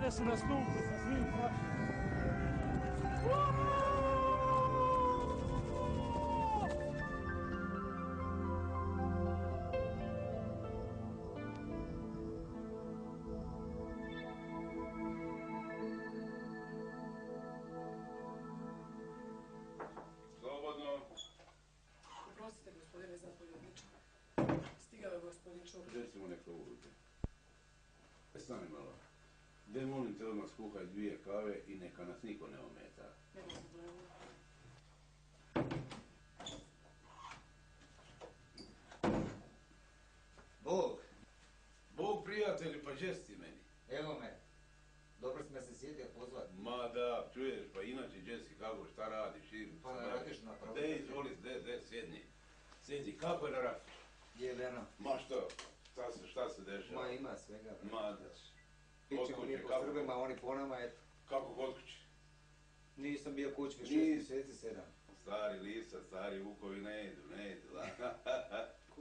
Ovdje su na stupu sa svim prašima. Slobodno. Oprostite, gospodine zapovjedniče. Stigao je gospodin Čurk. Recimo neko uvijek. Stani malo. Gdje molim te odmah skuhaj 2 kave i neka nas niko ne ometa. Nema problema. Bog! Bog prijatelji, pa gdje si meni? Evo me. Dobro si me se sjetio pozvat. Ma da, čuješ, pa inače gdje si, kako, šta radiš? Pa ne radiš na pravo. De, izvoli, de, sjedni. Sjedni, kako je na rafiš? Jelena. Ma što? Šta se dešava? Ma ima svega. Ma da. Ićemo mi po Srbima, oni po nama, eto. Kako kod kuće? Nisam bio kuć već 6 mjeseci, 7. Stari lisa, stari vukovi ne idu,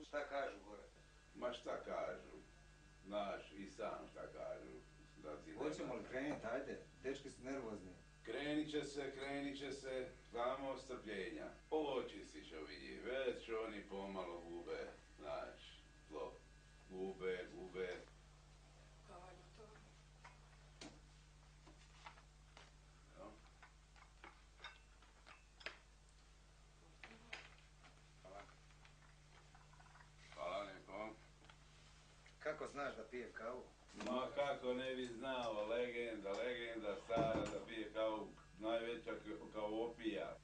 Šta kažu gore? Ma šta kažu? Znaš i sam šta kažu. Hoćemo li krenuti, ajde, dečki su nervozni. Krenit će se, samo strpljenja. Oči si čo vidi, već oni pomalo gube, znaš, tlo. Gube. Kavalju to. Hvala lijepo. Kako znaš da pije kavu? Ma kako ne bi znao, legenda stara da pije kavu, najveća kao opija.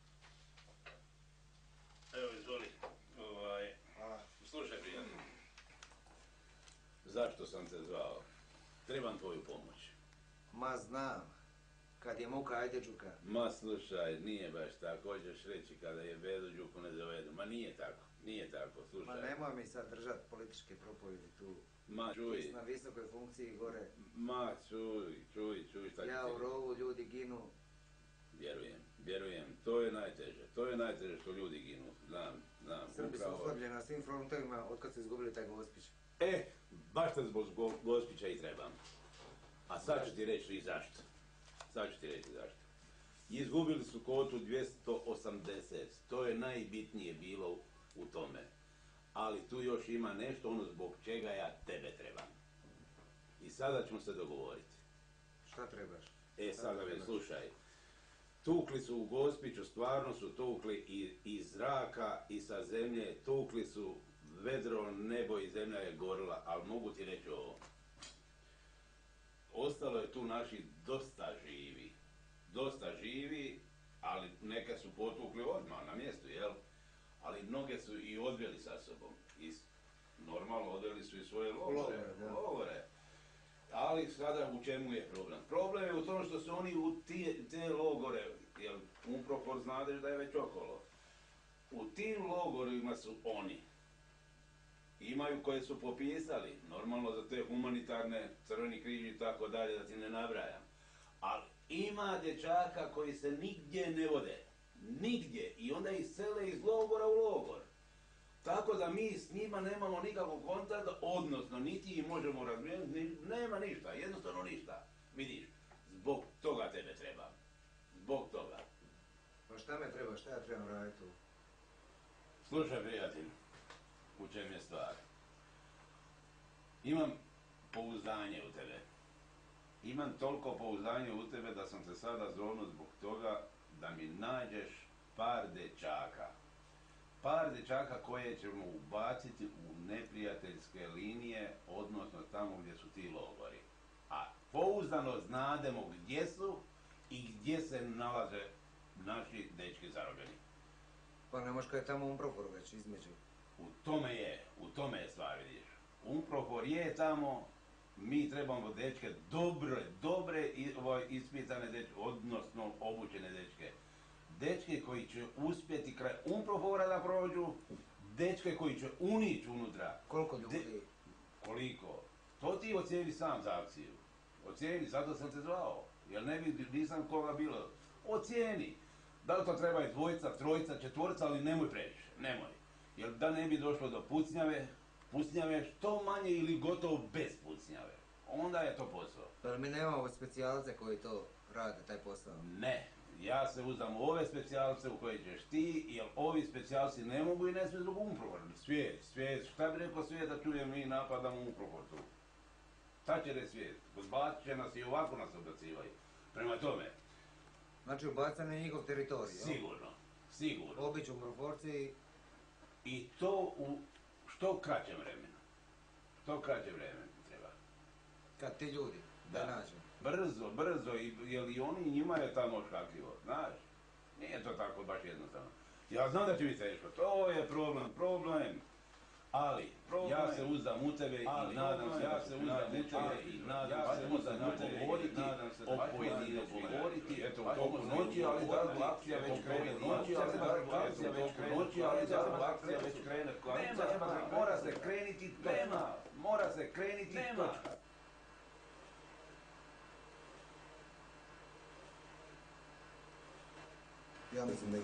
Evo izvoli, slušaj prijatelj. Zašto sam te zvao? Trebam tvoju pomoć. Ma znam. Kad je muka, ajde džuka. Ma slušaj, nije baš tako, hoćeš reći kada je vedu, džuku ne dovedu. Ma nije tako, slušaj. Ma nemoj mi sad držat političke propovjedi tu. Ma čuj. Ti si na visokoj funkciji gore. Ma čuj, šta ti... Ja u rovu, ljudi ginu. Vjerujem, to je najteže što ljudi ginu, znam. Srbi su oslabljeni na svim frontovima otkad su izgubili taj Gospić. Baš te zbog Gospića i trebam. A sad ću ti reći i zašto. Izgubili su kvotu 280, to je najbitnije bilo u tome. Ali tu još ima nešto ono zbog čega ja tebe trebam. I sada ćemo se dogovoriti. Šta trebaš? Sada me slušaj. Tukli su u Gospiću, stvarno su tukli i iz zraka i sa zemlje, tukli su vedro, nebo i zemlja je gorila, ali mogu ti reći ovo. Ostalo je tu naši dosta živi, ali neke su potukli odmah na mjestu, jel? Ali mnoge su i odveli sa sobom. I normalno odveli su i svoje logore. Ali sada u čemu je problem? Problem je u tom što su oni u te logore, jer UNPROFOR znadeš da je već okolo. U tim logorima su oni. Imaju koje su popisali, normalno za te humanitarne, Crveni križ i tako dalje, da ti ne nabrajam. Ali ima dječaka koji se nigdje ne vode. Nigdje. I onda ih sele iz logora u logor. Tako da mi s njima nemamo nikakvog kontakta, odnosno niti ih možemo razmijeniti, nema ništa, jednostavno ništa. Vidiš, zbog toga tebe trebam. Zbog toga. Pa šta me treba, šta ja trebam raditi tu? Slušaj prijatelj, u čem je stvar. Imam pouzdanje u tebe. Imam toliko pouzdanje u tebe da sam te sada zovnuo zbog toga da mi nađeš par dečaka. Par dečaka koje ćemo ubaciti u neprijateljske linije, odnosno tamo gdje su ti logori. A pouzdano znademo gdje su i gdje se nalaze naši dečki zarobljeni. Pa ne možeš kada je tamo UNPROFOR već između. U tome je stvar, vidiš. UNPROFOR je tamo, mi trebamo dečke dobre ispitane dečke, odnosno obučene dečke. Dečke koji će uspjeti kraj UNPROFOR-a da prođu, dečke koji će unići unutra. Koliko ljudi? Koliko? To ti ocijeni sam za akciju. Ocijeni, zato sam te zvao. Jer nisam koga bilo. Ocijeni. Da li to treba i 2, 3, 4, ali nemoj previše, nemoj. Jer da ne bi došlo do pucnjave što manje ili gotovo bez pucnjave. onda je to posao. Pa mi nemamo specijalce koji to rade, taj posao. Ne, ja se uzdam u ove specijalce u koje ćeš ti, jer ovi specijalci ne mogu i ne smiju drugom Unprofor. Svijet, šta bi rekao svijet da čuje mi napadamo Unprofor tu? Šta će reći svijet? Odbacit će nas i ovako nas odbacivaju. Prema tome. Znači ubacan je njihov teritorij, Sigurno. Običu Unproforci i to u što kraćem vremenu. Treba. Kad ti ljudi, da nađu. Brzo, jer i oni njima je tamo škakljivo, znaš. Nije to tako baš jednostavno. Ja znam da će biti teško, to je problem. Ali, ja se uzdam u tebe i nadam se da ćemo govoriti o pojedinosti. Eto, u toku noći, ali da akcija već krene. Mora se kreniti točka. Ja mislim da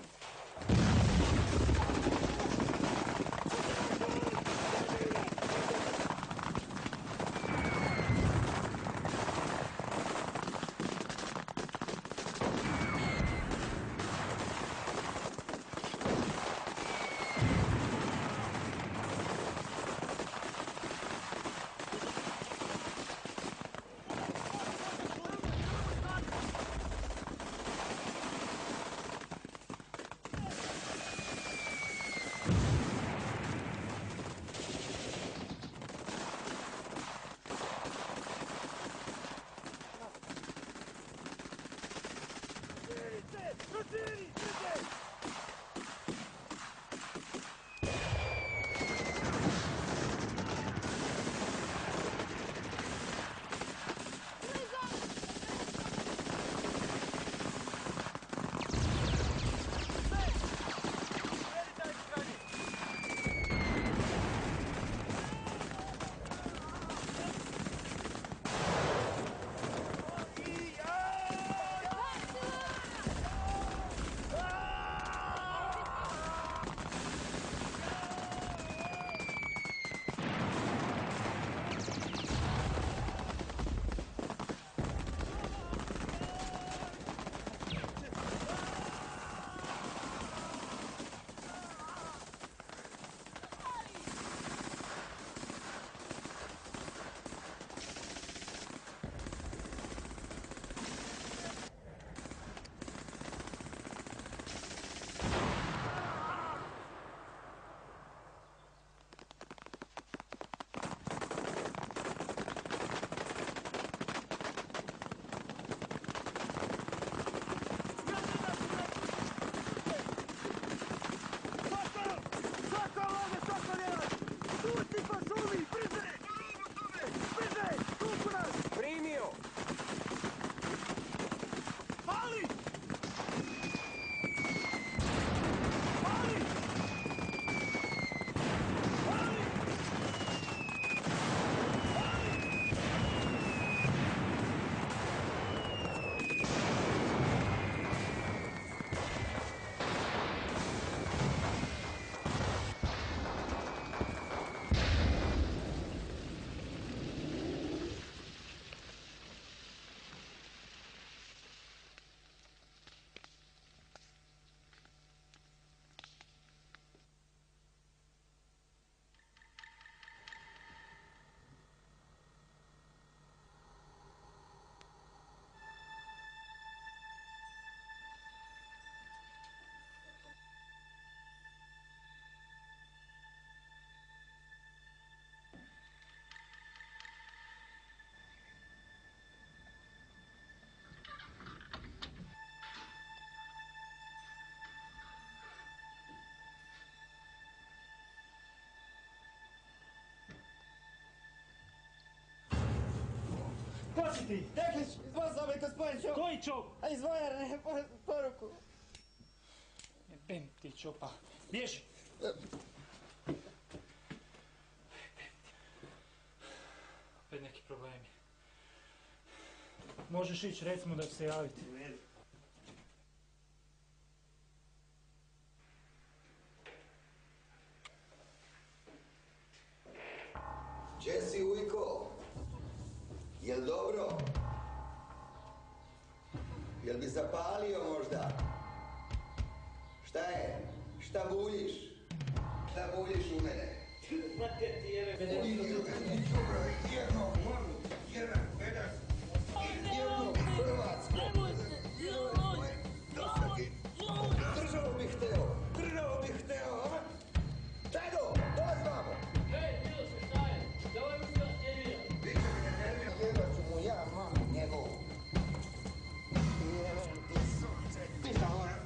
Ko si ti? Deklić, izvozao me gospodin Čop. Koji čop? A iz vojarne poruku. Jebem ti čopa. Bježi! Opet neki problemi. Možeš ići, recimo da će se javiti. Jesse Ujko, Jel bi zapalio možda? Šta je? Šta buljiš? Šta buljiš u mene? Državu bih hteo, a? Čedo, dolaz vamo! Jebat ću mu ja mamu njegovu. Jebem ti sunce, Pitagora.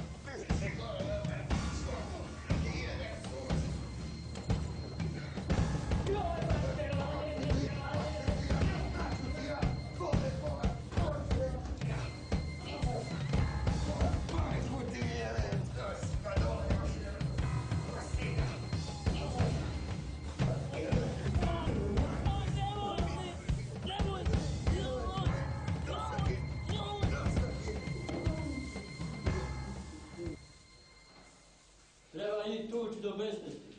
Treba njih tući do besvesti.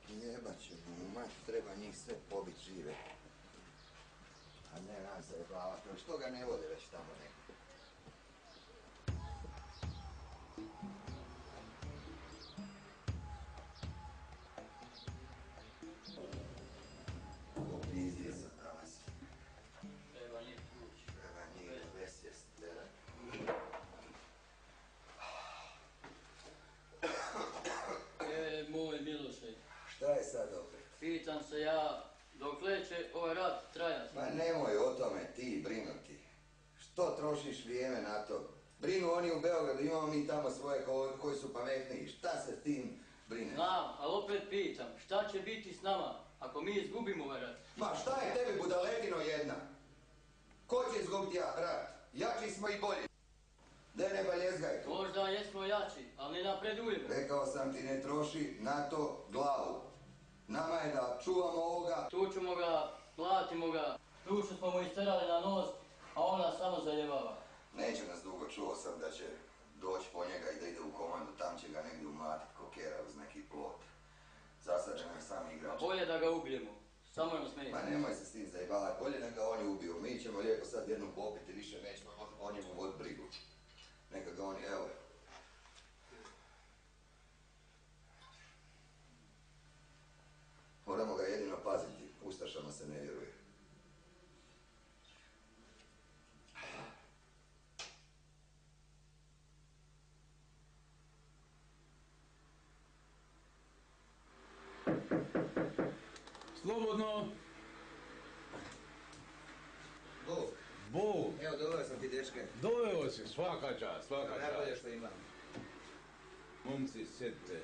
Jebat ću mu, mat, treba njih sve pobit žive. A ne nas zajebavati, što ga ne vode već tamo neko? Popizdi se danas. Treba njih tući. Treba njih do besvijesti, tera. Moj Miloše, Šta je sad opet? pitam se ja, dokle će ovaj rat trajati? Ma nemoj o tome ti brinuti. Što trošiš vrijeme na to? Brinu oni u Beogradu, imamo mi tamo svoje koji su pametniji. Šta se s tim brine? Znam, ali opet pitam, šta će biti s nama ako mi izgubimo ovaj rat? Ma šta je tebi budaletino jedna? Ko će izgubiti rat? Jači smo i bolji. Da ne baljezgaj to. Možda jesmo jači, ali ne napredujemo. Rekao sam ti ne troši na to glavu. Nama je da čuvamo ovoga. Tučemo ga, platimo ga, dušu smo mu isterali na nos, a on nas samo zaljevava. Neće nas dugo, čuo sam da će doći po njega i da ide u komandu, tam će ga negdje umlatit kokera uz neki plot. Zasad će nam sam A igrač. bolje da ga ubijemo, samo nam smije. Ma nemoj se s tim zajebavati, bolje da ga oni ubiju. Mi ćemo lijepo sad jednom popiti, više nećemo o njemu voditi brigu. Neka ga oni, evo. Moramo ga jedino paziti, ustašama se ne vjeruje. Slobodno. Bog, Bog. evo doveo sam ti dečke. Doveo si, svaka čast, svaka Najbolje čast. što imam. Momci, sjedite.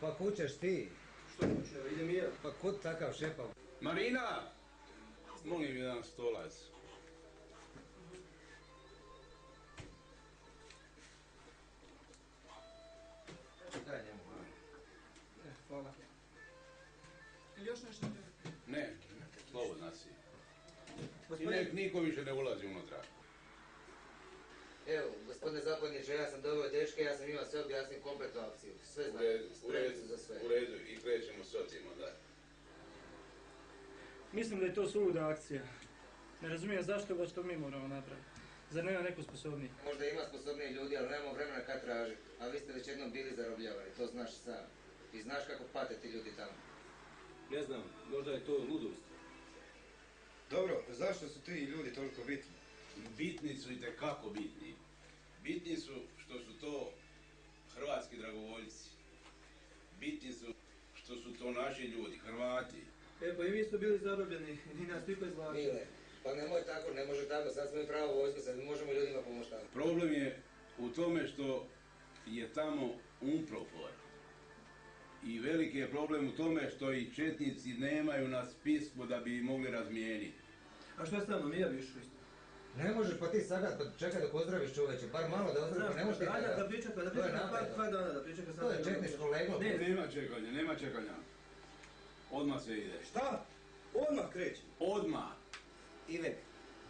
Pa kud ćeš ti? Što kućeš, idem i ja. Pa kud takav šepav? Marina! Molim jedan stolac. Daj njemu. Hvala. Ili još nešto treba? Ne, slobodna si. I nek niko više ne ulazi unutra. Evo, gospodine zapadniče, ja sam doveo dečke, ja sam imao sve objasnio kompletnu akciju. Sve znam, spremni su za sve. U redu, i krećemo s otim onda. Mislim da je to suluda akcija. Ne razumijem zašto baš to mi moramo napraviti. Zar nema neko sposobniji? Možda ima sposobniji ljudi, ali nemamo vremena kad tražiti. A vi ste već jednom bili zarobljavani, to znaš sam. I znaš kako pate ti ljudi tamo. Ne znam, možda je to ludost. Dobro, zašto su ti ljudi toliko bitni? Bitni su i tekako bitni. Bitni su što su to hrvatski dragovoljci. Bitni su što su to naši ljudi, Hrvati. Pa i mi smo bili zarobljeni, ni nas niko izvlačio. Mile, pa nemoj tako, ne može tako, sad smo i pravo vojsko, sad možemo ljudima pomoći tamo. Problem je u tome što je tamo UNPROFOR. I veliki je problem u tome što i četnici nemaju na spisku da bi mogli razmijeniti. A što je s nama, mi ja bi išao isto. Ne možeš pa ti sagat, pa čekaj dok ozdraviš čoveče, bar malo da ozdraviš, ne možeš ti Ajde, tako. da pričekaj par dana, da pričekaj sad. To je četničko leglo. Nema čekanja. Odmah se ide. Šta? Odmah kreće. Odmah. Ivek,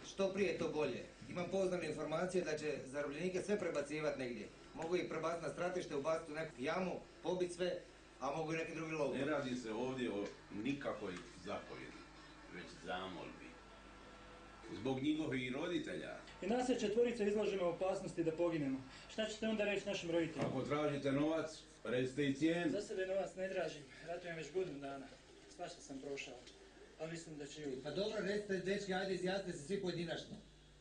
što prije to bolje. Imam pouzdane informacije da će zarobljenike sve prebacivati negdje. Mogu ih prebaciti na stratište, ubaciti u neku jamu, pobiti sve A mogu i neki drugi logor. Ne radi se ovdje o nikakvoj zapovjedi, već zamolbi. Zbog njihovih roditelja. I nas je četvorica izloženo u opasnosti da poginemo. Šta ćete onda reći našim roditeljima? Ako tražite novac, recite i cijenu. Za sebe novac ne tražim. Ratujem već godinu dana. Svašta sam prošao. Ali mislim da će i... Pa dobro, recite, dečki, ajde izjasnite se svi pojedinačno.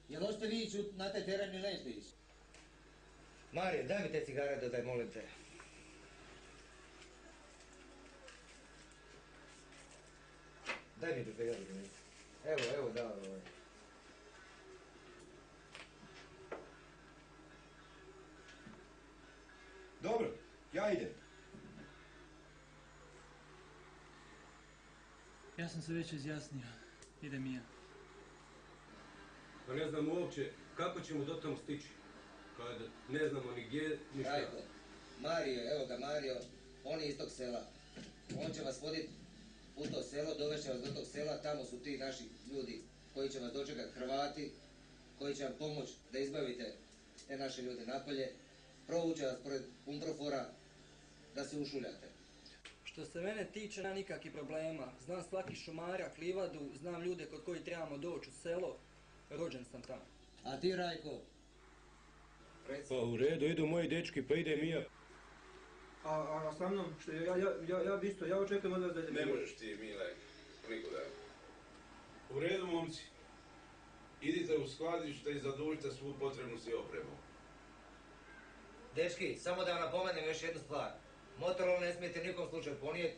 Jel hoćete vi ići na taj teren ili nećete ići? Marije, daj mi te cigare dodaj, molim te. Daj mi pripegati, evo, da, ovo. Dobro, ja idem. Ja sam se već izjasnio. Idem i ja. Pa ne znam uopće kako ćemo do tamo stići. Kad ne znamo ni gdje, ni šta. Rajko, Mario, evo ga Mario, on je iz tog sela. On će vas voditi u to selo, dovešće vas do tog sela, tamo su ti naši ljudi koji će vas dočekati, Hrvati, koji će vam pomoći da izbavite te naše ljude napolje, provuće vas pored Umprofora da se ušuljate. Što se mene tiče, nema nikakvih problema. Znam svaki šumara, livadu, znam ljude kod koji trebamo doći u selo. Rođen sam tamo. A ti, Rajko? Pa u redu, idu moji dečki, pa idem i ja. A sa mnom, što ja bi isto, ja očekujem od vas da idem. Ne možeš ti, Mile, nikuda. U redu, momci. Idite u skladište i zadužite svu potrebnu si opremu. Dečki, samo da vam napomenem još jednu stvar. Motorola ne smijete nikom slučaju ponijeti,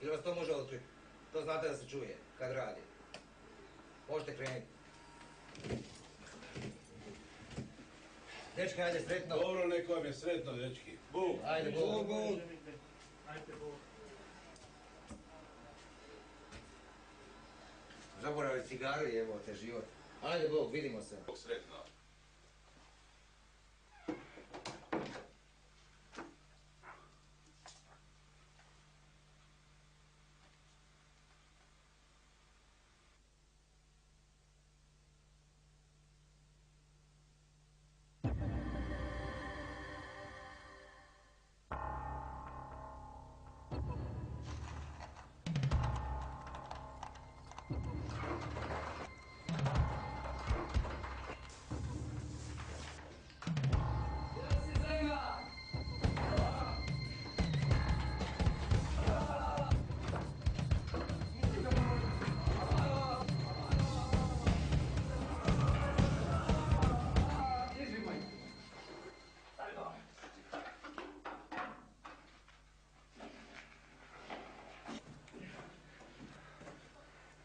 jer vas to može otkriti. To znate da se čuje, kad radi. Možete krenuti. Dečki, ajde sretno. Dobro, neko vam je sretno, dečki. Bog! Ajde, Bog. Ajde, Bog. Zaboravili cigaru i evo te život. Ajde, Bog, vidimo se. Bog sretno.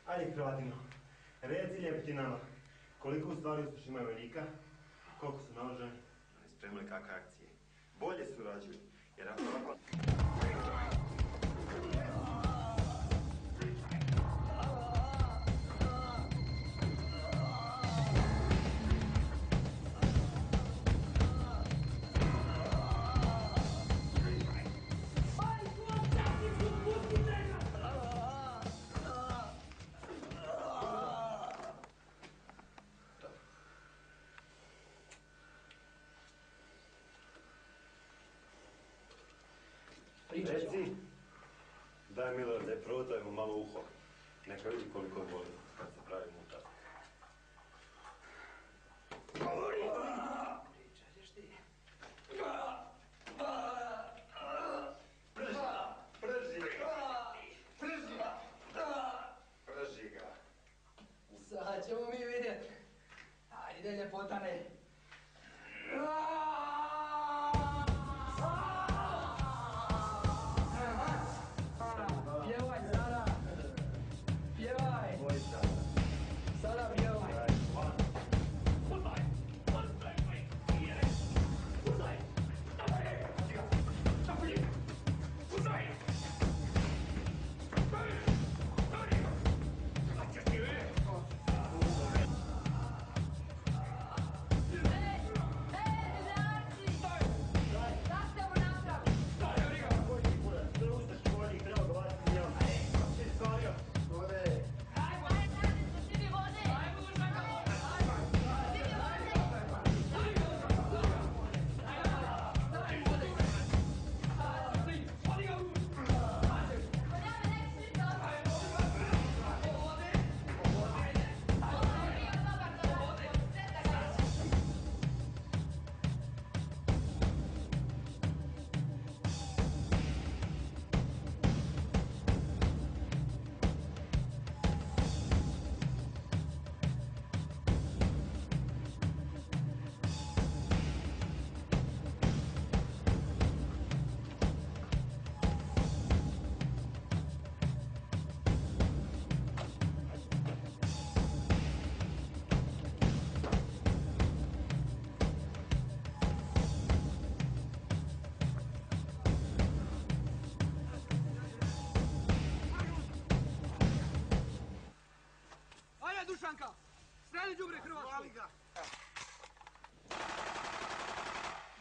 Ajde Hrvatino, reci lijepiti nama, koliko u stvari Ustaša imaju vojnika, koliko su naoružani? Oni spremili kakve akcije. Bolje surađuju, jer ako ovako... Reci, daj Milorade, protaj mu malo uho. Neka vidi koliko je boli kad se pravi muta. Pričaš ti. Prži ga. Sad ćemo mi vidjeti. Ajde, ljepotane. Pjevaj, Sara! Pjevaj!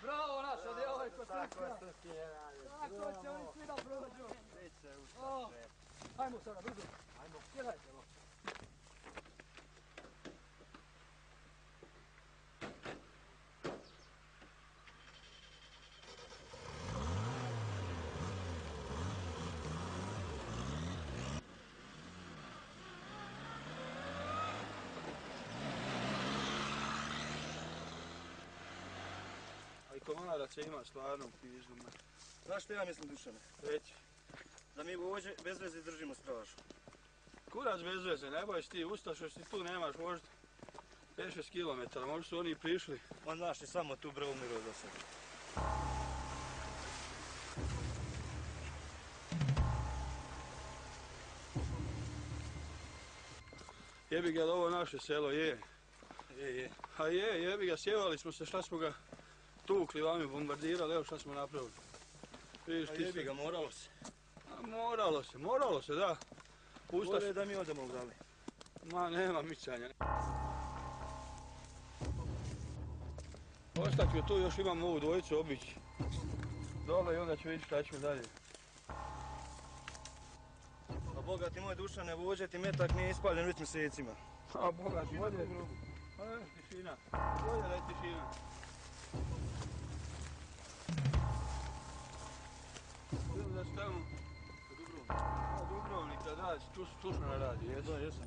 Bravo naša djevojko Srpska! Tako će oni svi da prođu! Hajmo sada, brzo! Hajmo! Sjedajte lo! Komaraca ima stvarno u pizdu. Znaš što ja mislim, Dušane? Reći. Da mi vođe bez veze držimo stražu. Kurac bez veze, ne boj ti, ustašoš ti tu nemaš možda 5-6 km, možda su oni prišli. On naš je samo tu bre umiruo za sebe. Jebi ga, ovo naše selo je. Je. A je, jebi ga, sjevali smo se, šta smo ga tukli vami, bombardirali, evo šta smo napravili. Vidiš, a jebi ga, moralo se. A moralo se, da. Bolje da mi odemo u dali. Ma, nema micanja. Ostat ću tu, još imam ovu dvojicu obići. Dole i onda ću vidjeti šta ću dalje. A Boga ti moj Dušane, vođe ti metak nije ispaljen već mjesecima. A Boga ti bolje. A ne, tišina. Bolje da je tišina. Vidim da si tamo Dubrovnika, da, tu slušno radi, jesu? Da, jesam.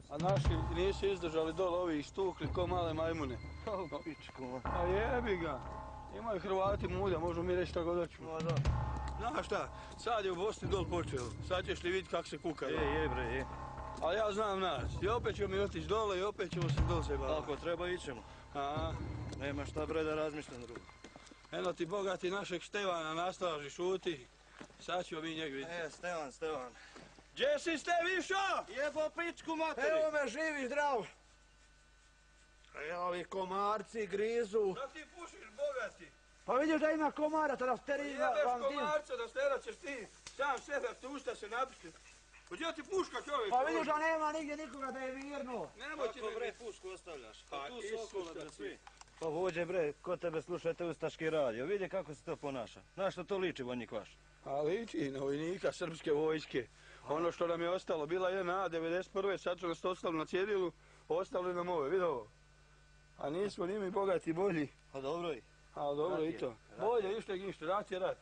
A naši nisu izdržali dole ovi i stukli ko male majmune. Kao pičku. A jebi ga. Imaju Hrvati muda, možemo mi reći šta god hoćemo. Da. Znaš šta, sad je u Bosni dol počelo. Sad ćeš li vidjeti kako se kuka. Je. Ali ja znam nas. I opet ćemo mi otići dole i opet ćemo se dol se baviti. Ako treba ićemo. A? Nema šta bre da razmišljam drugo. Eno ti bogati našeg Stevana nastraži, šuti. Sad ćemo mi njeg vidjeti. Stevan. Gdje si Stevišo? Jebo pičku materi! Evo me živi, zdrav! Evo ovi komarci grizu. Da ti pušiš, bogati? Pa vidiš da ima komaraca da steri vam Jebeš dim. komarca da sterat ćeš ti. Sam sebe, tu usta se napišti. Gdje ti puška čovječ? Pa vidiš da nema nigdje nikoga da je mirno. Nemoj ti Kako me bre pušku ostavljaš? Pa Tu su okolo bre svi. Pa vođe bre, ko tebe slušajte ustaški radio, vidi kako se to ponaša. Znaš što to liči vojnik vaš? A liči na vojnika srpske vojske. Ono što nam je ostalo, bila je JNA 91. Sad su nas ostali na cjedilu, ostali nam ove, vidi ovo. A nismo ni mi bogati bolji. A dobro i. A dobro i to. Bolje išta ništa, rat je rat.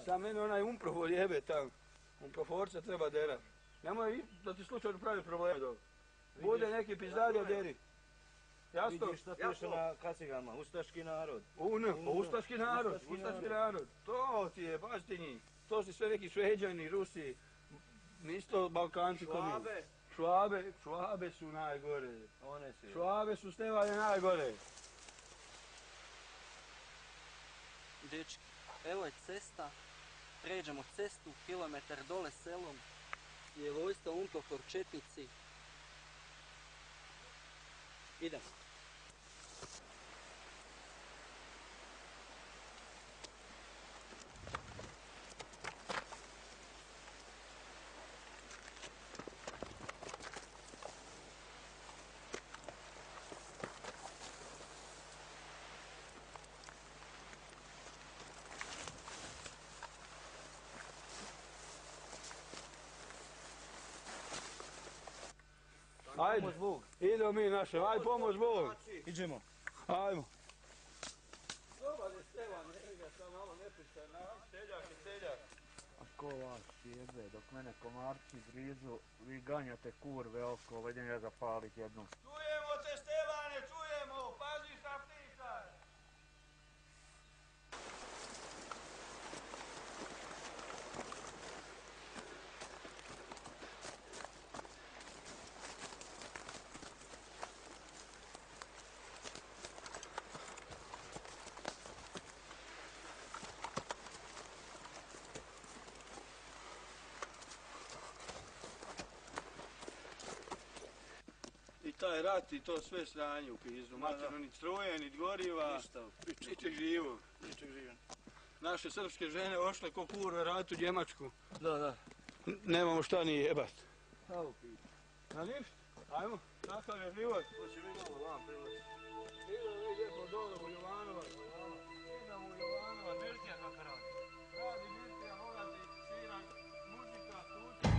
Sam meni onaj umprofor jebe tam. Umproforca treba derat. Nemoj da ti slučajno pravi probleme dobro. Bude neki pizdario deri. Jasno? Vidiš što piše na kacigama, ustaški narod. Ustaški narod. To ti je, pazi ti njih. To su sve neki Šveđani, Rusi. Nisu to Balkanci ko mi. Švabe su najgore. Švabe su Stevane najgore. Dečki, evo je cesta, pređemo cestu, kilometar dole selom, je vojska Umprofor četnici. Idemo. Ajde, idemo mi naše, ajde pomoć Bog. Iđemo. Ajmo. Dobar je Stevan, ne ga sam malo neprištan, seljak. A ko vas jebe, dok mene komarci grizu, vi ganjate kurve oko, idem ja zapalit jednu. Čujemo te Stevane, čujemo, pazi šta pričaš. I taj rat i to sve sranje u pizdu, materno, ni struje, ni goriva, ničeg živog. Naše srpske žene ošle ko kurve rat u Njemačku. Da. Nemamo šta ni jebat. Na ništa, ajmo. Kakav je život? Hoće mi malo vam prilazi. Idemo mi lijepo dole u Jovanovac. Idemo u Jovanovac. Birtija kako radi? Radi Birtija, volati, svira, muzika, tuča,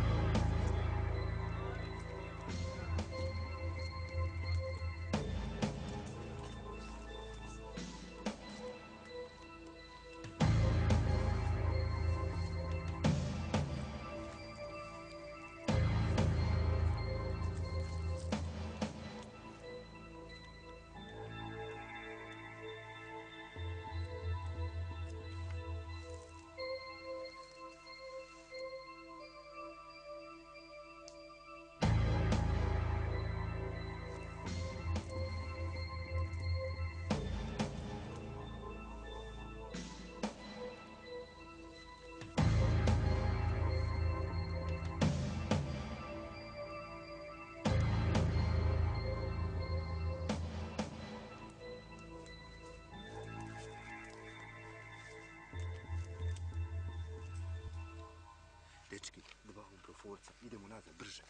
Dečki, dva umproforca, idemo nazad, brže.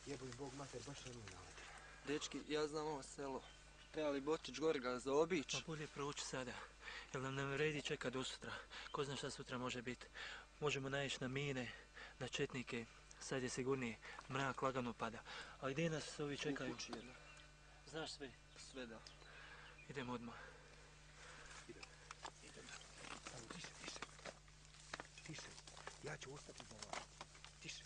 Jeboj Bog mater, baš ne nalete. Dečki, ja znam ovo selo. Treba li Botić gore ga zaobić? Pa bolje prouči sada, jer nam ne vredi čekat do sutra. Ko zna šta sutra može biti. Možemo naići na mine, na četnike, sad je sigurnije, mrak lagano pada. Ali gdje nas ovi čekaju? U kući jedna. Znaš sve? Sve da. Idemo odmah. Idemo. Samo tiše, tiše. Tiše. Ja ću ostati za vas. Tiše.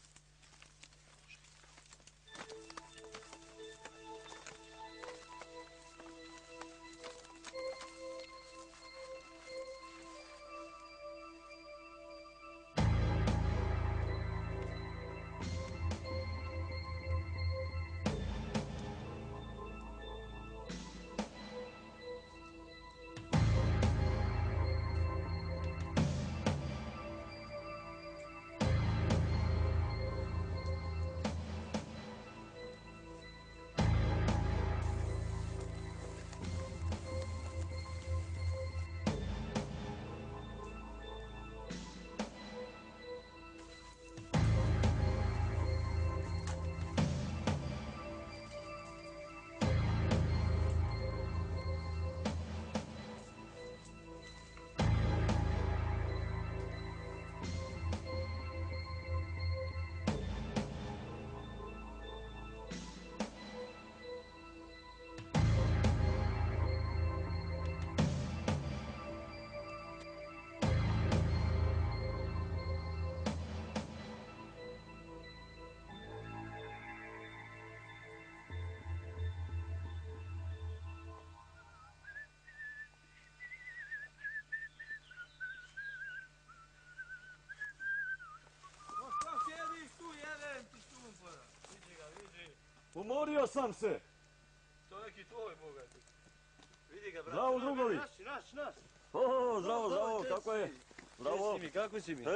Umorio sam se. To je neki tvoj, bogati. Vidi ga, brate. Zdravo, drugovi. Naš. O, zdravo, kako je? Zdravo. Kako si mi?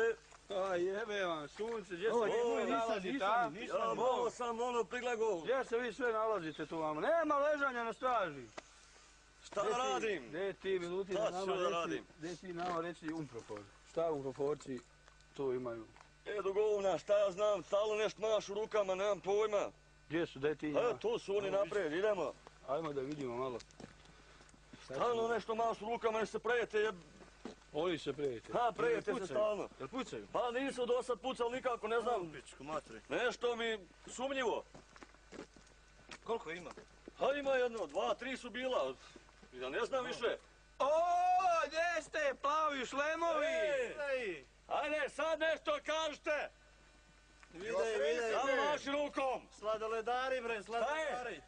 A jebe vam, sunce, gdje se vi nalazi tam? Ovo sam prilagao. Gdje se vi sve nalazite tu vamo? Nema ležanja na straži. Šta da radim? Gdje ti mi luti Šta ću da radim? Gdje ti nama reći umprofor? Šta umproforci to imaju? Do govna, šta ja znam, stalno nešto maš u rukama, nemam pojma. Gdje su, gdje ti ima? Tu su oni naprijed, idemo. Ajmo da vidimo malo. Stalno nešto maš u rukama, ne se prejete. Oni se prejete. Prejete se stalno. Jel pucaju? Pa nisu do sad pucali nikako, ne znam. Nešto mi sumnjivo. Koliko ima? Ima jedno, 2, 3 su bila. Ja ne znam više. O, gdje ste, plavi šlemovi? Ajde, sad nešto kažete! Vide. Samo maši rukom! Sladoledari, bre, sladoledari.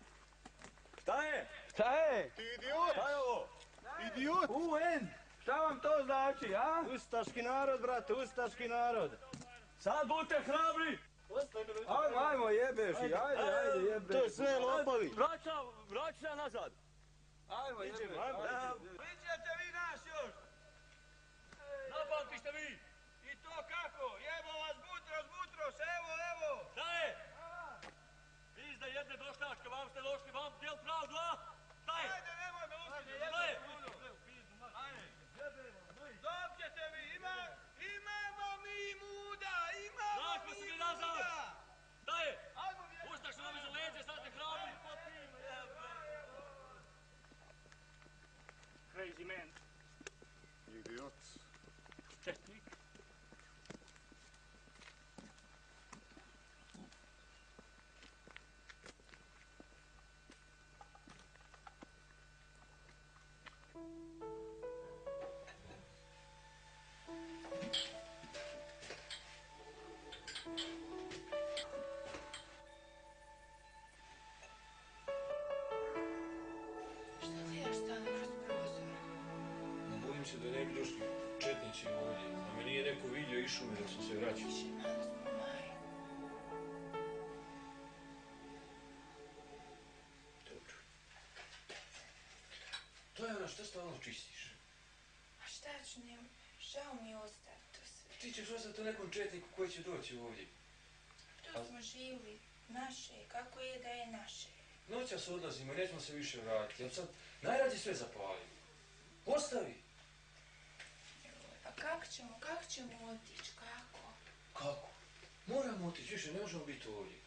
Šta je? Ti idiot! Šta je ovo? Idiot! UN! Šta vam to znači, a? Ustaški narod, brate, ustaški narod. Sad budite hrabri! Ajmo, jebeš i, ajde, jebeš. To je sve lopovi. Vraći se nazad. Ajmo, jebeš. Vidite vi nas još. Napamtište vi! I to kako? Jebo vas Butros, evo. Šta je? jebne bošnjačke, vam ste došli, vam del pravdu, a? Šta je? Ajde, nemoj me lučiti, šta je? Dobćete mi, imamo mi muda, imamo Vratimo se mi nazad! Šta je? Ajmo mi... Ustaš nam iza leđe, sad ste hrabri. Crazy man. Idiot. Četnik. Bojim se da ne bi došli četnici ovdje. Da me nije neko vidio i šume dok sam se vraćao. Dobro. To je ono što stalno čistiš. A šta ću, žao mi je ostati to sve. Ti ćeš ostati u nekom četniku koji će doći ovdje. Tu smo živli, naše, kako je da je naše. Noćas odlazimo i nećemo se više vratiti. Ja sad najrađe sve zapalim. Ostavi! Pa kako ćemo otići, kako? Kako? Moramo otići, više ne možemo biti ovdje.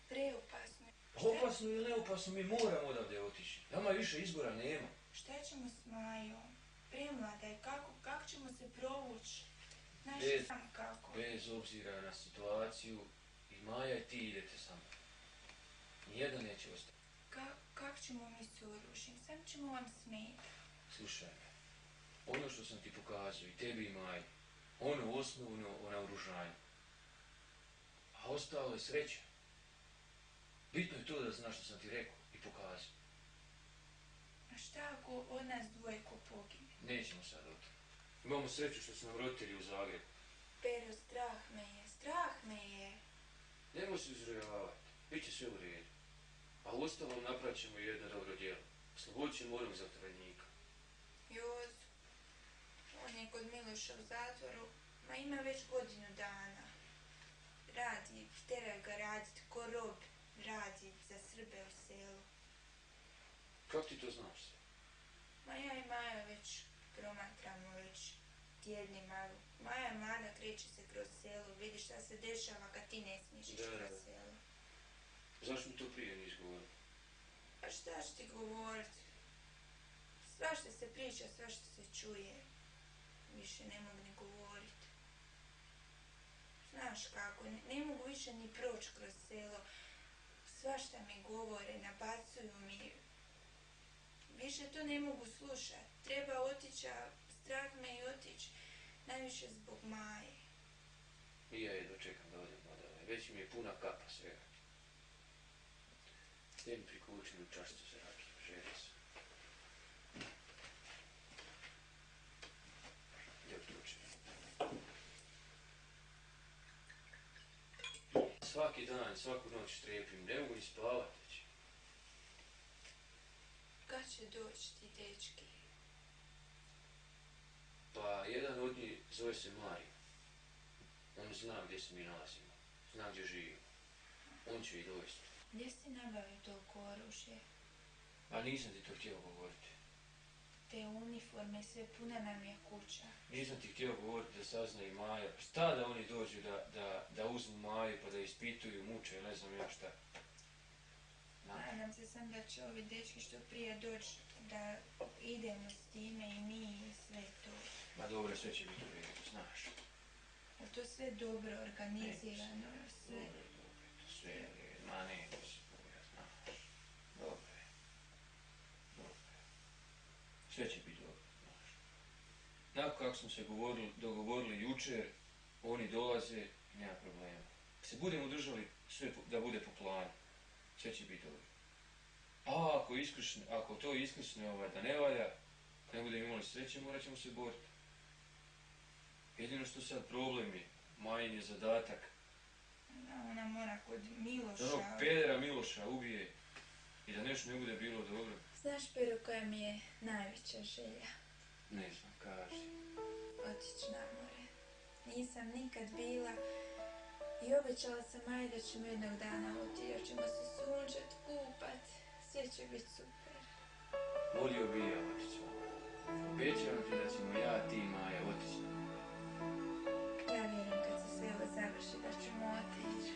Preopasno. Opasno ili neopasno, mi moramo odavde otići. Nama više izbora nema. Šta ćemo s Majom? Premlada je, kako ćemo se provući? Znaš sam kako? Bez obzira na situaciju, i Maja i ti idete sa mnom. Nijedan neće ostati. Kako ćemo mi s oružjem? Sam ćemo vam smetati. Slušaj me, ono što sam ti pokazao, i tebi i Maji, ono osnovno o naoružanju. A ostalo je sreća. Bitno je to da znaš što sam ti rekao i pokazao. A šta ako od nas dvoje ko pogine? Nećemo sad o tome. Imamo sreću što su nam roditelji u Zagrebu. Pero, strah me je. Nemoj se uzrojavati, bit će sve u redu. A uostalom napravit ćemo jedno dobro djelo. Oslobodit ćemo onog zatvorenika. Jozu, on je kod Miloša u zatvoru, ma ima već godinu dana. Radi, teraju ga raditi ko rob, radi za Srbe u selu. Kako ti to znaš se? Ma ja i Maja već promatramo već tjednima. Maja je mlada, kreće se kroz selo, vidi šta se dešava kad ti ne smiješ ići kroz selo. Zašto mi to prije nisi govorio? A šta ću ti govorit? Svašta se priča, svašta se čuje. Više ne mogu ni govorit. Znaš kako, ne mogu više ni proći kroz selo. Svašta mi govore, nabacuju mi. Više to ne mogu slušat. Treba otići, a strah me i otići. Najviše zbog Maje. I ja je dočekam da odem odavde. Već mi je puna kapa svega. Idem prikućim u čašću za rakiju, želio sam. Gdje odlučim? Svaki dan, svaku noć strepim, ne mogu ni spavat već. Kad će doći ti dečki? Pa jedan od njih zove se Mario. On zna gdje se mi nalazimo, zna gdje živimo. On će i dovesti. Gdje si nabavio toliko oružje? A nisam ti to htio govoriti. Te uniforme, sve puna nam je kuća. Nisam ti htio govoriti da sazna i Maja. Šta da oni dođu da uzmu Maju pa da ispituju, muče, ne znam ja šta. Nadam se sam da će ovi dečki što prije doći da idemo s time i mi i sve to. Ma dobro, sve će biti u redu, znaš. Je to sve dobro organizirano, sve? Dobro, to sve je redu, ma ne, to se boja, znaš. Dobro je. Sve će biti dobro, znaš. Nakon kako smo se dogovorili jučer, oni dolaze, nema problema. Ako se budemo držali sve da bude po planu, sve će biti dobro. A ako to iskrsne da ne valja, kad ne budemo imali sreće, morat ćemo se boriti. Jedino što sad problem je, Majin je zadatak. Ona mora kod Miloša. Da onog pedera Miloša ubije i da nešto ne bude bilo dobro. Znaš, Pero, koja mi je najveća želja? Ne znam, kaži. Otići na more. Nisam nikad bila I obećala sam Maji da ćemo jednog dana otići, da ćemo se sunčat, kupat, sve će biti super. Volio bi ja otići. Obećavam ti da ćemo ja, ti i Maja otići. Ja vjerujem kad se sve ovo završi da ćemo otići.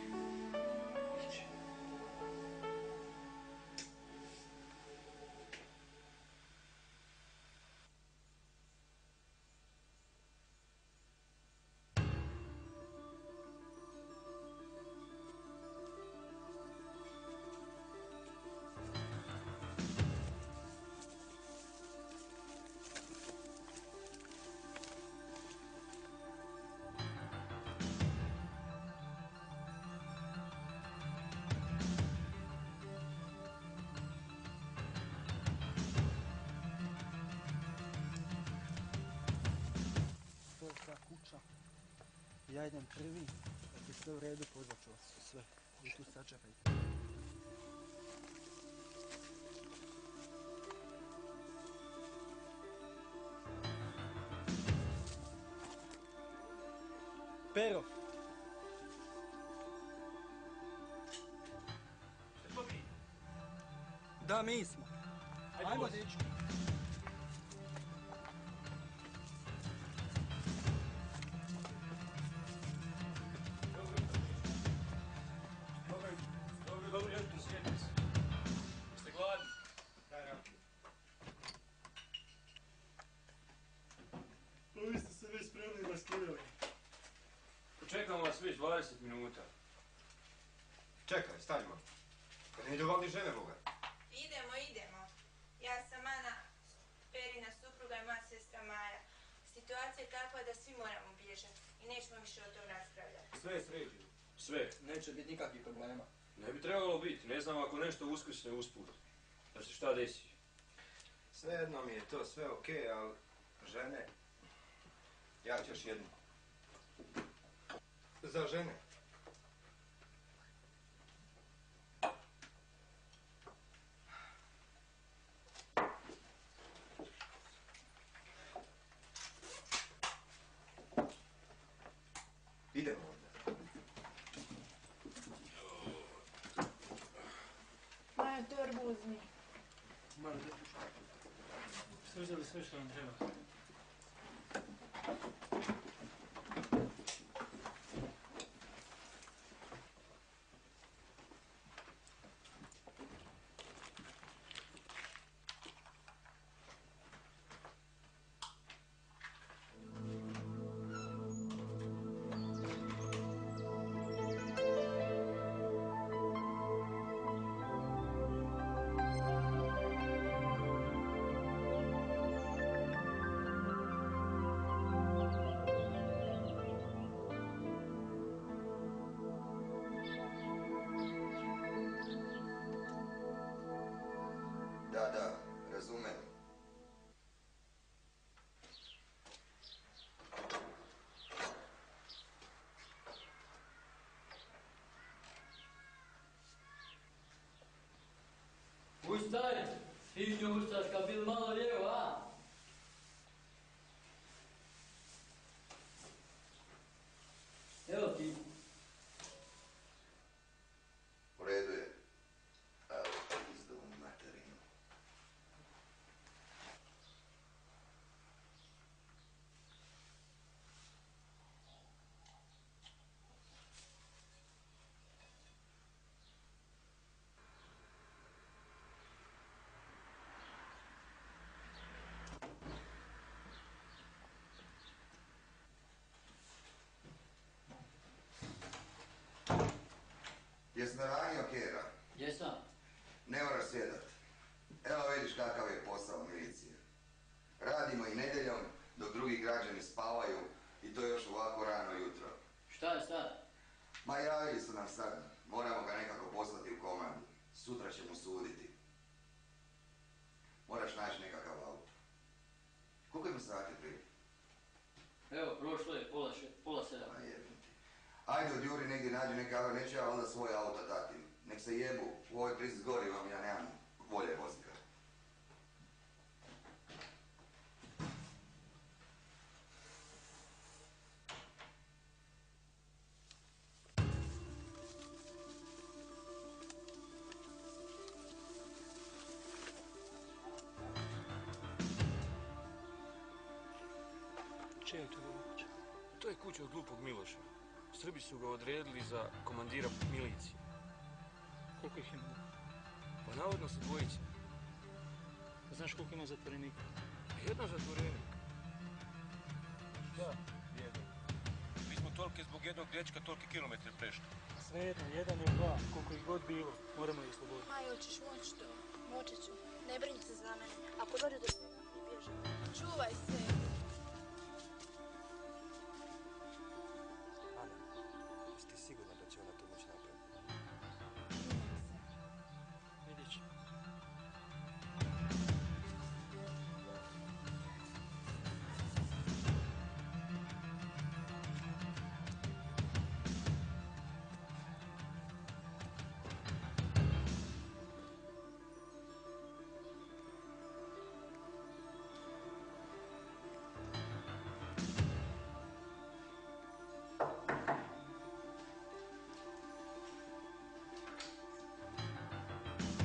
To je ta kuća. Ja idem prvi, kad je sve u redu, pozvat ću vas sve. Vi tu sačekajte. Pero! Da, mi smo. Ajmo, dečki. Dobro jutro, sjednici. Jeste gladni? Pa vi ste se već spremni raskidali. Čekamo vas već 20 minuta. Čekaj, stanimo. Pa ne dovodi žene, Boga. Idemo. Ja sam Ana, Perina supruga i moja sestra Maja. Situacija je takva da svi moramo bježati i nećemo više o tom raspravljati. Sve je sređeno. Sve. Neće biti nikakvih problema. Ne bi trebalo biti. Ne znam ako nešto uskrsne usput. Da se šta desi. Svejedno mi je to sve okej, ali žene... Ja ću još jednu. Za žene. Idemo onda. Maja, torbu uzmi. Malo da ste uzeli sve što vam treba. Da, razumem. Ustaj, svinju ustaška, bil malo lijevo, a? Evo ti. U redu je. Evo, izdovu materinu. Jesi naranio, Kera? Jesam. Ne moraš sjedat. Evo vidiš kakav je posao milicije. Radimo i nedjeljom dok drugi građani spavaju i to još ovako rano jutro. Šta je sad? Ma javili su nam sad. Moramo ga nekako poslati u komandu. Sutra ćemo suditi. Moraš naći nekakav auto. Koliko ima sati prije? Evo, prošlo je pola 7. Ma jebim ti. Ajde od Juri negdje nađi neke auto, neću ja onda svoj auto dati. Nek se jebu, u ovoj krizi s gorivom ja nemam volje vozika. To je kuća od glupog Miloša. Srbi su ga odredili za komandira milicije. Koliko ih ima? Pa navodno su dvojice. Znaš koliko ima zatvorenika? Jedan zatvorenik. Da, jedan. Mi smo tolike zbog jednog dečka, tolike kilometre prešli. Svejedno, jedan ili dva, koliko ih god bilo, moramo ih sloboditi. Majo, hoćeš moći to? Moći ću. Ne brini se za mene. Ako dođe do svega, ne bježi. Čuvaj se. Ana, jesi ti sigurna da će ona to moći napraviti? Vidjet ćemo.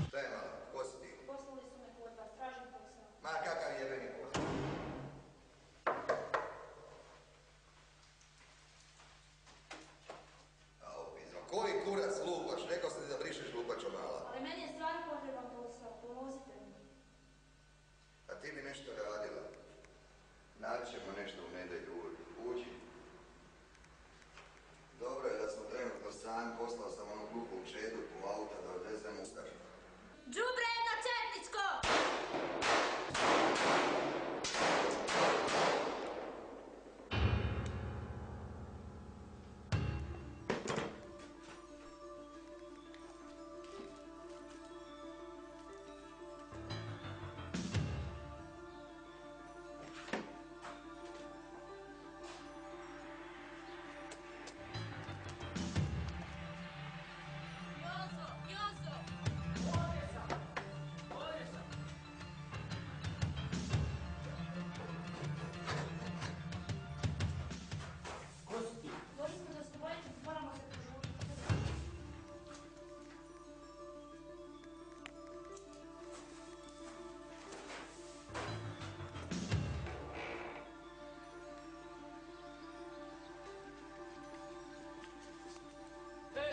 Šta je malo? Ko si ti? Poslali su me kod vas, tražim posao. Ma kakav jebeni posao? Ao, pizno, koji kurac lupaš? Rekao sam ti da brišeš lupačo mala. Ali meni je stvarno potreban posao, pomozite mi. A ti bi nešto radila. Naćemo nešto u nedjelju, uđi. Dobro je da smo trenutno sami, poslao sam onu glupu čedu u auta da odvezem Ustaša. Đubre jedno četničko! Jozo! Jozo! Ovdje sam! Ovdje sam! Ko si ti? Došli smo da sloboditi, moramo se požuriti.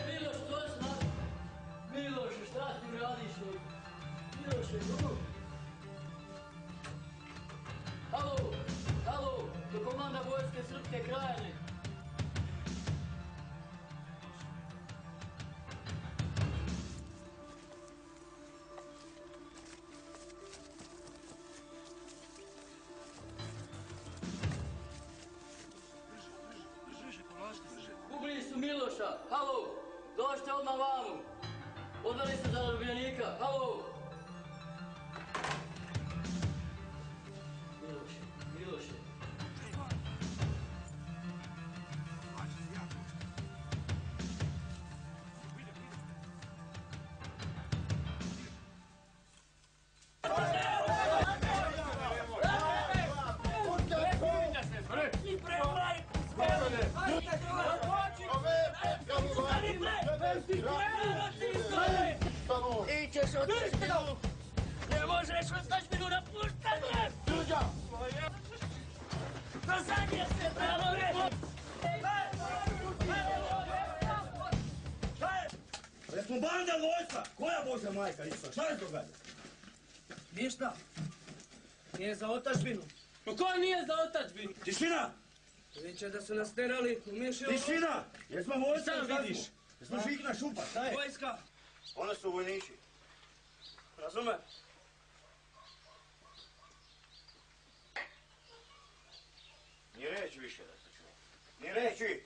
Miloš, to je znak! Miloše, šta ti radiš ovdje? Miloše, tu! Halo, halo, do komanda vojske Srpske krajine. Ubili su Miloša, halo, dođite odmah vamo. Odveli se za zarobljenika, halo. Miloše, Miloše. Ti ćeš otačbinu! Ne možeš otačbinu napuštati! Đuđa! Do zadnje se, bravo, reći! Jesmo banda vojska! Koja Božja majka isto? Šta je događa? Ništa. Nije za otačbinu. No ko nije za otačbinu? Tišina! Viće da su nas terali, umiješili... Tišina! Jesmo vojska, Sam vidiš? Jesmo žikna šupa, šta je? Vojska! One su vojnici. Razume? Ni reći više da se čuje. Ni reći!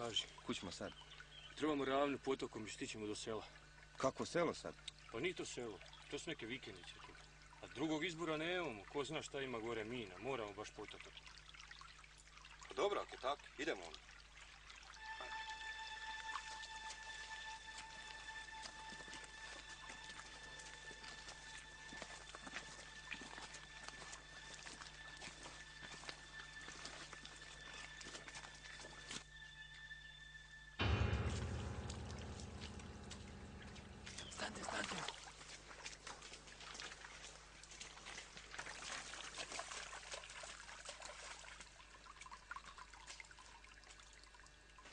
kaži. Kud ćemo sad? Trebamo ravno potokom i stićemo do sela. Kako selo sad? Pa nije to selo, to su neke vikendice tu. A drugog izbora nemamo, ko zna šta ima gore mina, moramo baš potokom. Pa dobro, ako je tako, idemo onda. Stante, stante.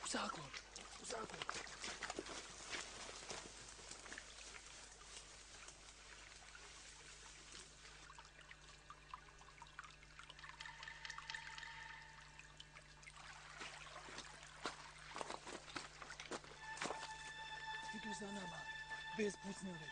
U zaklon, u zaklon. Idu za nama, bez pucnjave.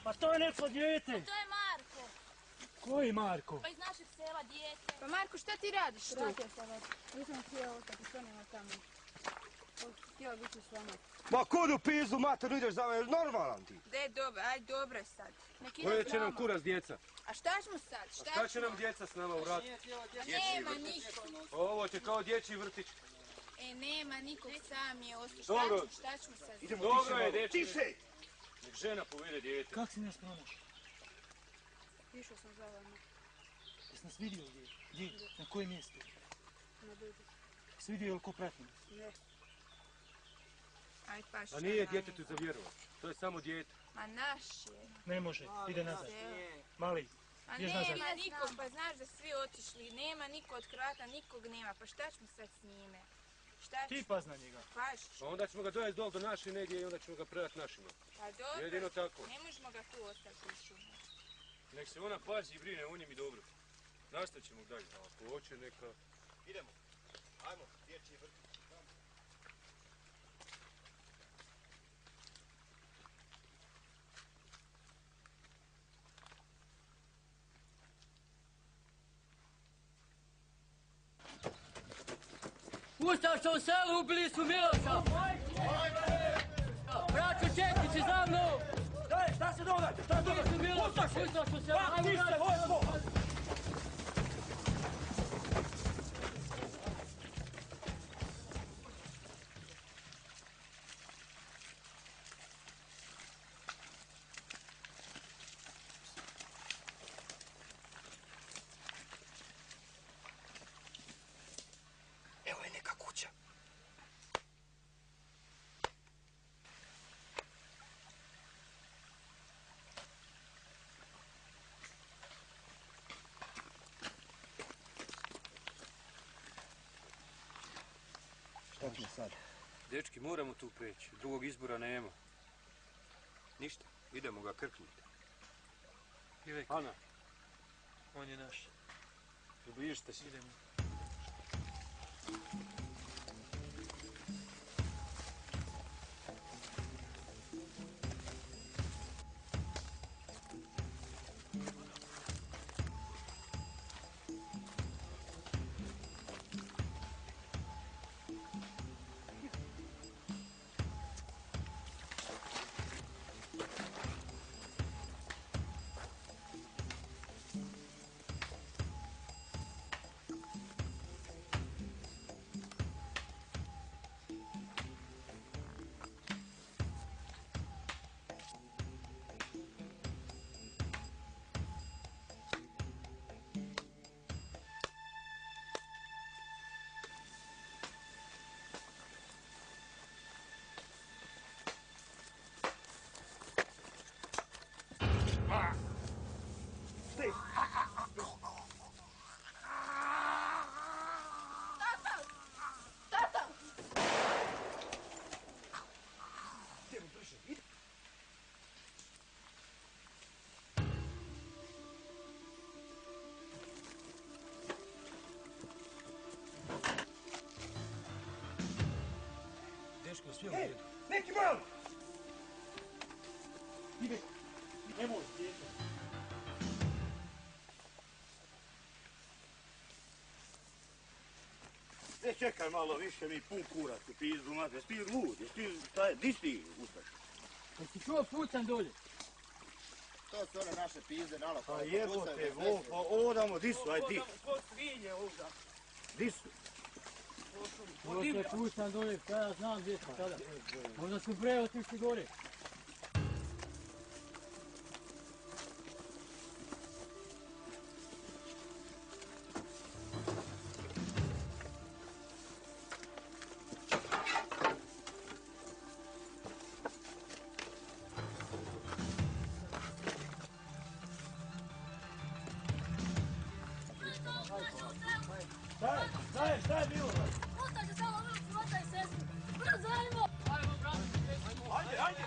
Pa to je neko dijete. To je Marko. Koji Marko? Pa iz našeg sela dijete. Pa Marko, šta ti radiš tu? Vratio sam vas. Nisam htio ostati s onima tamo. Htio biti s vama. Ma kud u pizdu, mater, ideš za mene, normalan ti. De, dobro, aj dobro je sad. Nek ide Koje s će nam nama. kurac djeca? A šta ćemo sad? A šta će nam djeca s nama u ratu? Nema niko. Ovo će kao dječji vrtić. Nema nikog, sam je ostao. Dobro. Šta ćemo sad? Dobro je, dječji. Tiše! Nek žena povede dijete. Kako si nas pronašao? Išao sam za vama. Jesi nas vidio gdje? Gdje? Na kojem mjestu? Na dugu. Jesi vidio ili ko prati nas? Ne. Aj pa šta A nije nam djetetu je? za vjerovat. To je samo dijete. Ma naš je. Ne može, ide nazad. Mali, A bjež nazad. nema nikog, pa znaš da svi otišli. Nema niko od Hrvata, nikog nema. Pa šta ćemo sad s njime? Šta Ti ćemo? paz na njega. Paš. Pa onda ćemo ga dovesti dol do naše negdje i onda ćemo ga predati našima. Pa dobro. Jedino tako. Ne možemo ga tu ostaviti u šumu. Nek se ona pazi i brine o njim i dobro. Nastavit ćemo dalje. A ako hoće neka... Idemo. Ajmo, dječji vrtić. Ustaša u selu, ubili su Miloša. Braćo Četnici, za mnom. Daj, šta se događa? Šta se događa? Ubili su Miloša, Ustaša u selu. Pa, ti se, vojsko! Evo je neka kuća. Šta ćemo sad? Dečki, moramo tu preći. Drugog izbora nema. Ništa, idemo ga krknuti. Ivek, Ana, on je naš. približite se. Idemo. Dečko, sve u redu. Neki mali! Ide, nemoj, djete. Čekaj malo više, mi pun kurac u pizdu, mate, jesi ti lud, jesi ti, šta je, di si ti, Ustaš? Jesi čuo pucam dolje? To su one naše pizde, nalo. Pa jebote, pa odamo, di su, aj di. Pod svinje ovdje. Di su? Ovo se pucam dolje, šta ja znam gdje su sada. Možda su bre otišli gore. Šta je bilo? Ustaće samo ulicu, oca i sestru. Brzo, ajmo! Ajmo, brate, ajde!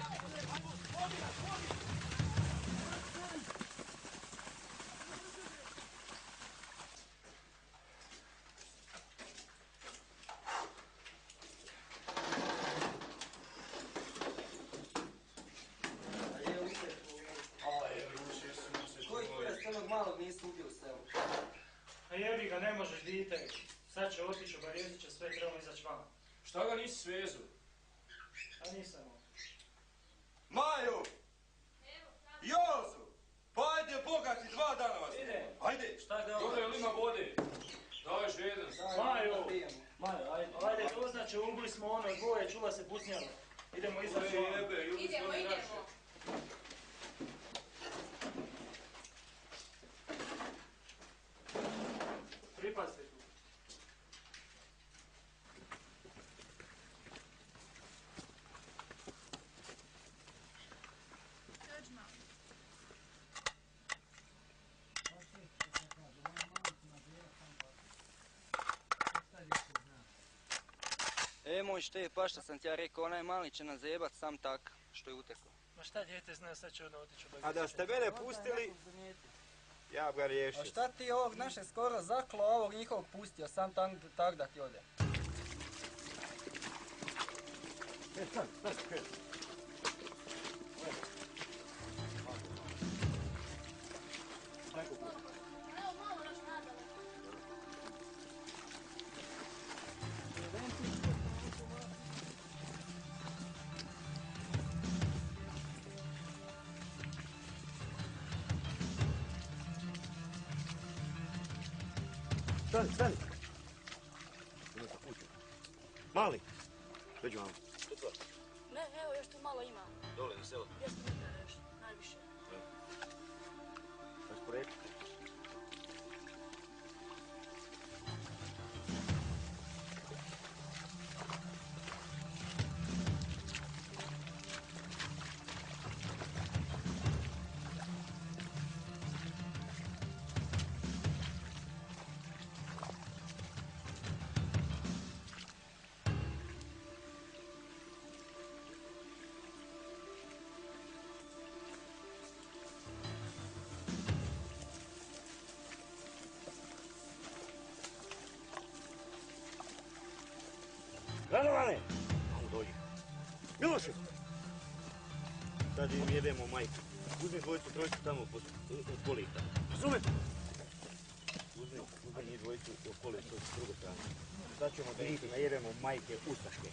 Koji kurac onog malog nisi ubio u selu? A jebi ga, ne možeš, dite. Sad će otići, obarijezit će sve, trebamo izaći van. Šta ga nisi svezu? A nisam ovo. Maju! Jozu! Pa ajde, bogati, 2 dana vas. Ide. Ajde. Šta ga Dobro, jel ima vode? Daješ jedan. Maju, ajde, doznače, ubili smo ono dvoje, čula se pucnjalo. Idemo izaći van. Idemo. Pripazite tu. Moj štef, pa šta sam ti ja rekao, onaj mali će nas zajebat sam tak što je utekao. Ma šta dijete zna, sad će ono otići u A da ste mene pustili, ja bi ga riješio. A šta ti ovog naše skoro zaklo, a ovog njihovog pustio, sam tak da ti ode. Stani. Evo malo još nadale. Stani. Mali, dođi vam. Ne, evo još tu malo ima. Dole na selo. 200 metara još, najviše. Sad projekti. Radovane! Malo dođi. Miloše! Sad im jebemo majku. Uzmi dvojicu, trojicu tamo od kolita. Razumete? Uzmi njih dvojicu od kolita s druge strane. Sad ćemo da ih najebemo majke ustaške.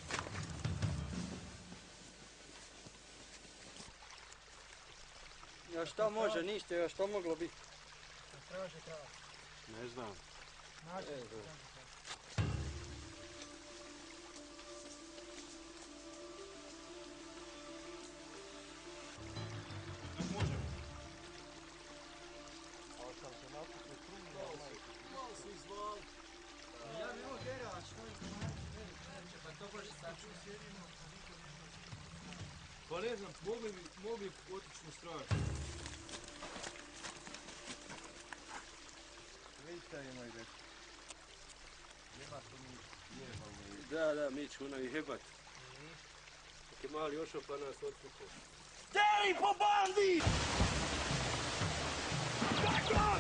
Ja šta može, ništa, ja šta moglo biti? Traži. Ne znam. Pa ne znam, mogli otići na stražu. Vidite, moj dečko. Nema tu mi jebamo. Da, mi ćemo nam ih jebat. Dok je mali ošao pa nas odsukao. Stay po bandi! Tako!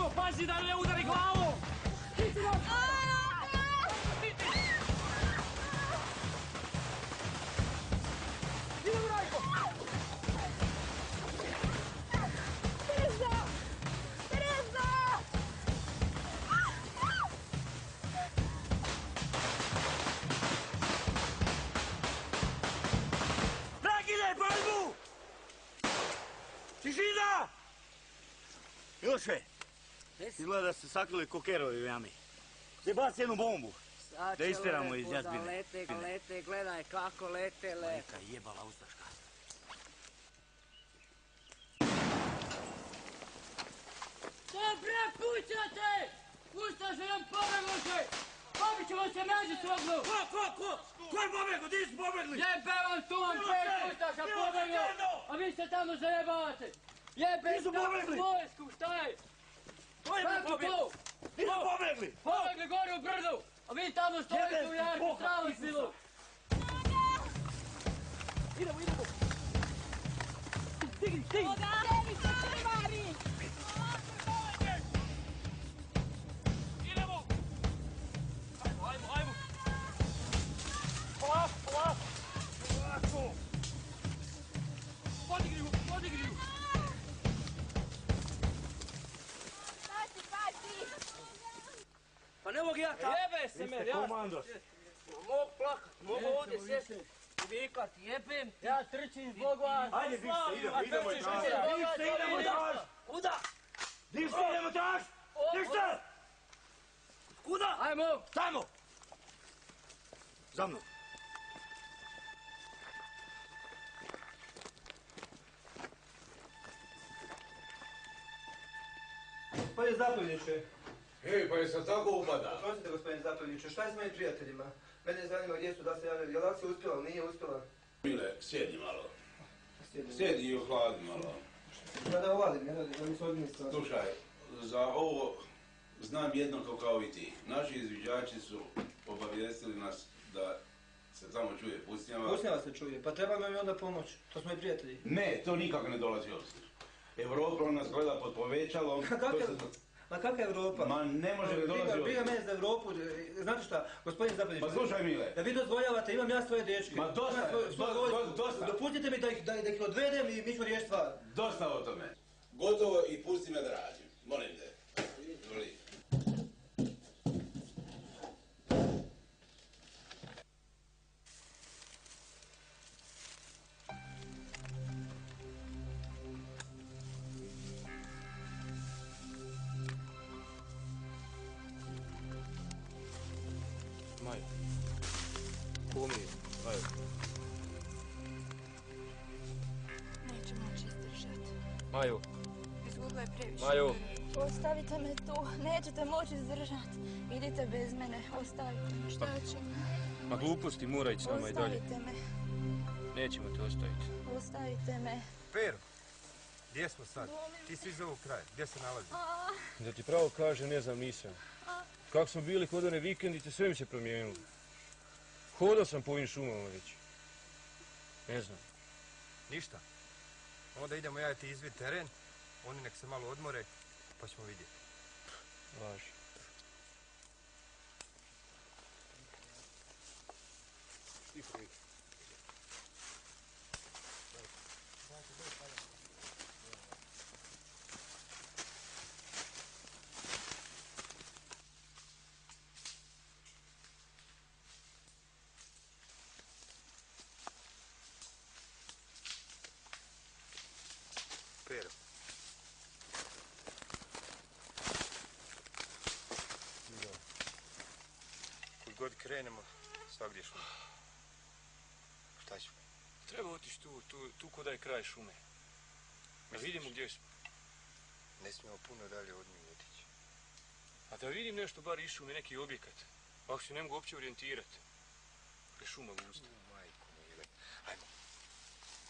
Idemo, pazi da ne udari glavom! Idemo! Idemo, Rajko! Tereza! Tereza! Prekidaj paljbu! Tišina! Miloše, izgleda da ste sakrili kokerovi u jami. Gdje baci jednu bombu? Da isteramo iz jazbine. Lete, gledaj kako lete. Majka jebala ustaška. To prepućate! Ustaše nam pobegloše! Pobit ćemo se međusobno! Ko je pobegao? Di su pobegli? Jebe vam tu vam pet ustaša pobeglo! A vi se tamo zajebavate! Jebe tamo vojsku, šta je? Kako to? Di su pobegli? Pobegli gore u brdu! A vi tamo stojite u jarku Stralosilu! Idemo! Stigni! Idemo! Ajmo! Polako! Podigni ju! Pa ne mogu ja tako. Jebe se me, ja komandos. mogu plakat, mogu ovdje sjesti i vikat, jebem, ja trčim zbog vas. Ajde, biste, idemo i traži. Biste, idemo traži. Kuda? Biste, idemo traži. Biste! Kuda? Ajmo. Samo! Za mnom. Gospodin zapovjedniče. Ej, pa jesam tako upada? Oprostite, gospodin zapovjedniče, šta je s mojim prijateljima? Mene zanima gdje su, da se javljaju. Je li akcija uspjela ili nije uspjela? Mile, sjedi malo. Sjedi i ohladi malo. Ja da ovadim, da mi se ozbiljni stvari. Slušaj, za ovo znam jednako kao i ti. Naši izviđači su obavijestili nas da se tamo čuje pucnjava. Pucnjava se čuje, pa treba nam i onda pomoć. To smo i prijatelji. Ne, to nikako ne dolazi u obzir. Evropa nas gleda pod povećalom. Ma kakva Evropa? Ma ne može ne dolazi u obzir. Briga mene za Evropu, znate šta, gospodin zapovjedniče. Ma slušaj Mile. Da vi dozvoljavate, imam ja svoje dečke. Ma dosta je, dosta. Dopustite mi da ih odvedem i mi ćemo riješiti stvar. Dosta o tome. Gotovo i pusti me da radim. Molim te. Voli. Majo. Pomije, Majo. Neću moći izdržati. Majo. Izgubila je previše. Majo. Ostavite me tu, nećete moći izdržati. Idite bez mene, ostavite me, šta ću? Ma gluposti, mora ići s nama i dalje. Ostavite me, Nećemo te ostaviti. ostavite me. Pero, gdje smo sad? Ti si iz ovog kraja, gdje se nalaziš? Da ti pravo kaže, ne znam, nisam. Kako smo bili kod one vikendice, sve mi se promijenilo. Hodao sam po ovim šumama već. Ne znam. Ništa. Onda idemo ja i ti izvid teren, oni nek se malo odmore, pa ćemo vidjeti. Važi. Pero. Kud god krenemo, svagdje šuma. Šta ćemo? Treba otići tu kuda je kraj šume. Da vidimo gdje smo. Ne smijemo puno dalje od nje otići. A da vidim nešto bar iz šume, neki objekat. Ako se ne mogu uopće orijentirati. Je šuma gusta. Majko mile. Ajmo.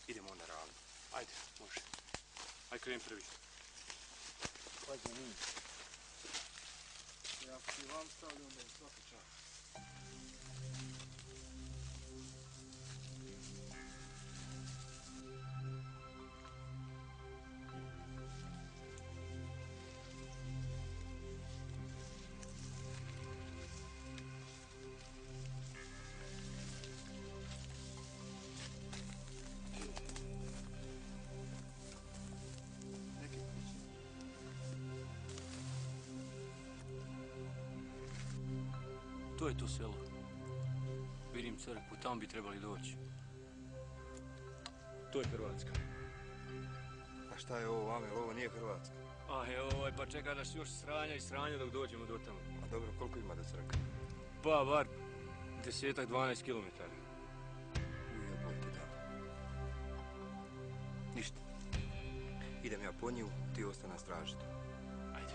Idemo na ravno. Ajde, može. Aj krenem prvi. Pazi mi. Ja si vam stavljam da je svaki čas. je to selo? Vidim crkvu, tamo bi trebali doći. To je Hrvatska. A šta je ovo, Amel, ovo nije Hrvatska. Pa čeka nas još sranja i sranja dok dođemo do tamo. A dobro, koliko ima do crkve? Pa, bar 10-12 kilometara. Ujebote, da. Ništa. Idem ja po nju, ti ostane stražiti. Ajde.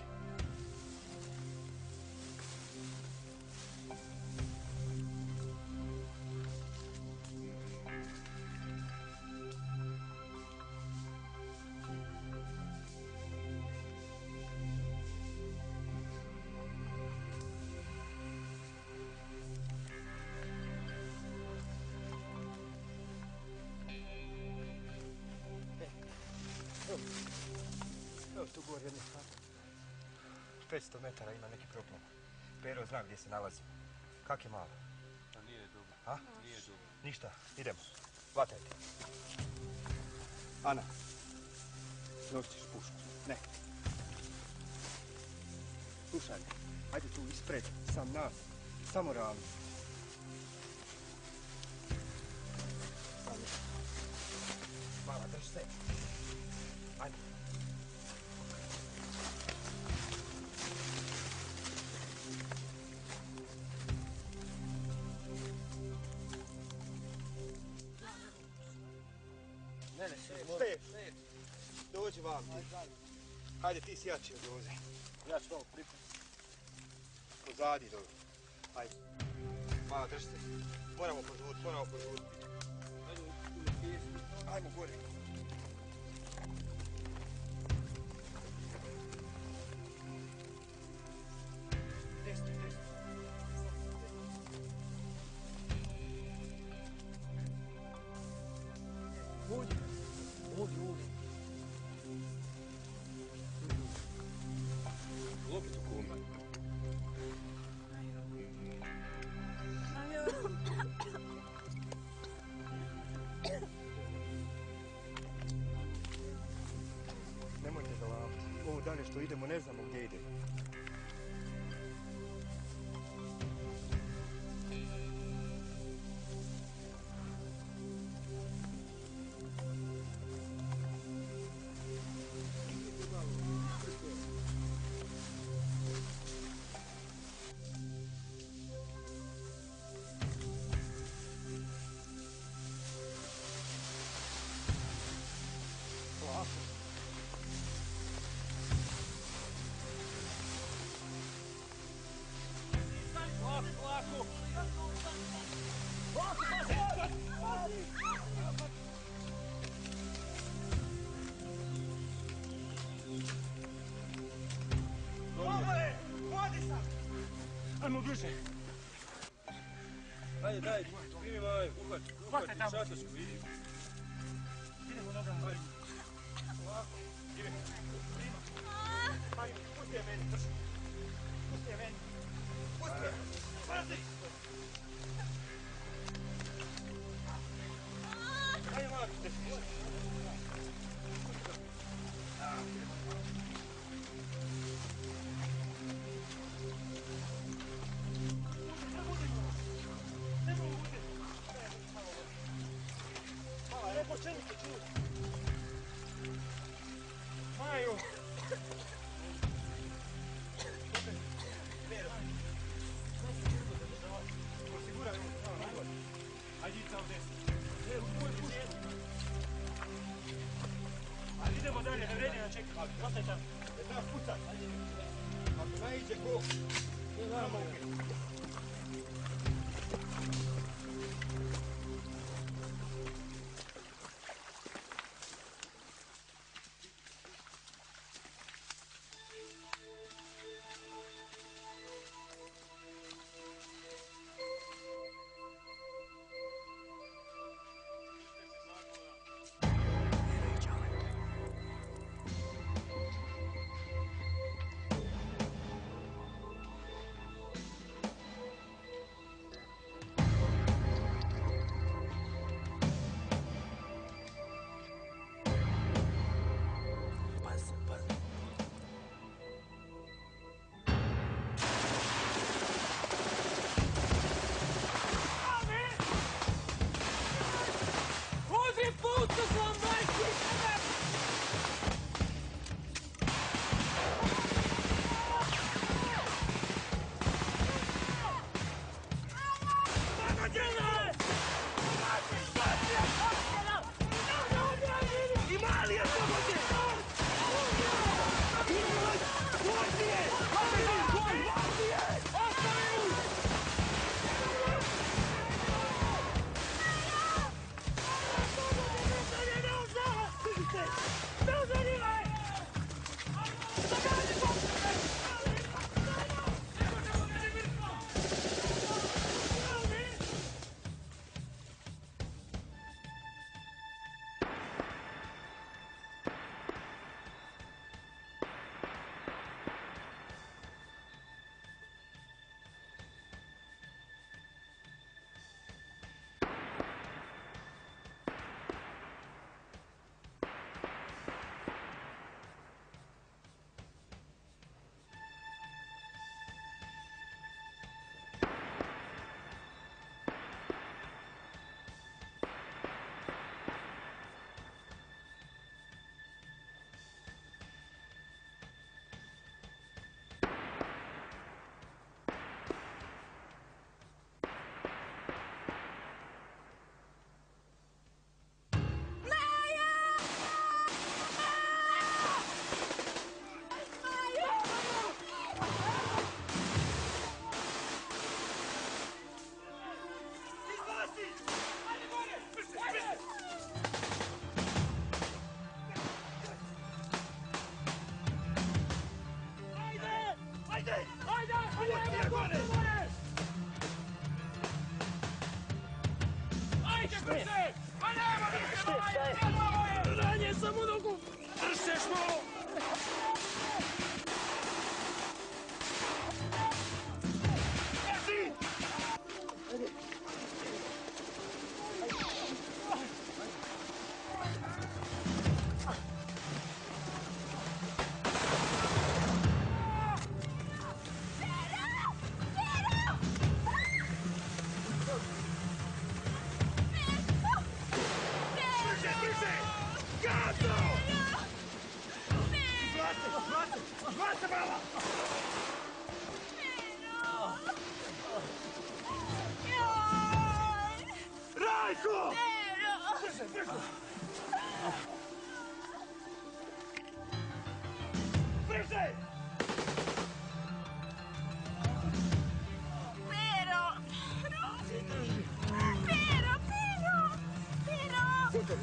Evo tu gore jedna hata. 500 metara ima neki propon. Pero zna gdje se nalazi. Kak je malo? Pa nije dobro. A? Nije dobro. Ništa, idemo. Hvatajte. Ana, nosiš pušku. Ne. Slušaj, ajde tu ispred, sam nas. Samo ravno. Hvala, drži se. Ajde. Štef, dođi vam. Hajde, ti si jači od ovdje. Ja ću ovo pripremiti. Pozadi dobro. Hajde. Mala, drži se. Moramo požuriti. Ajmo gore. Ovdje. Lopet u kome. Nemojte zalavati. Ovo dalje što idemo ne znamo gdje idemo. Ajmo bliže. Ajde, daj, primi ovaj, uhvati šatošku, idi. Idemo nogama. Ovako, ide. Ajde, pusti je meni, drži. Pusti je meni. Pusti je. Pazi! Ajde, malo ti drži. Po čemu se čuti? Maju! Osiguraj ovo, samo najbolje. Ajde i sam desno. Ajde idemo dalje, ne vredi na čekati. Ostaj tamo. Ne treba pucat. Ako naiđe ko? Samo ukri.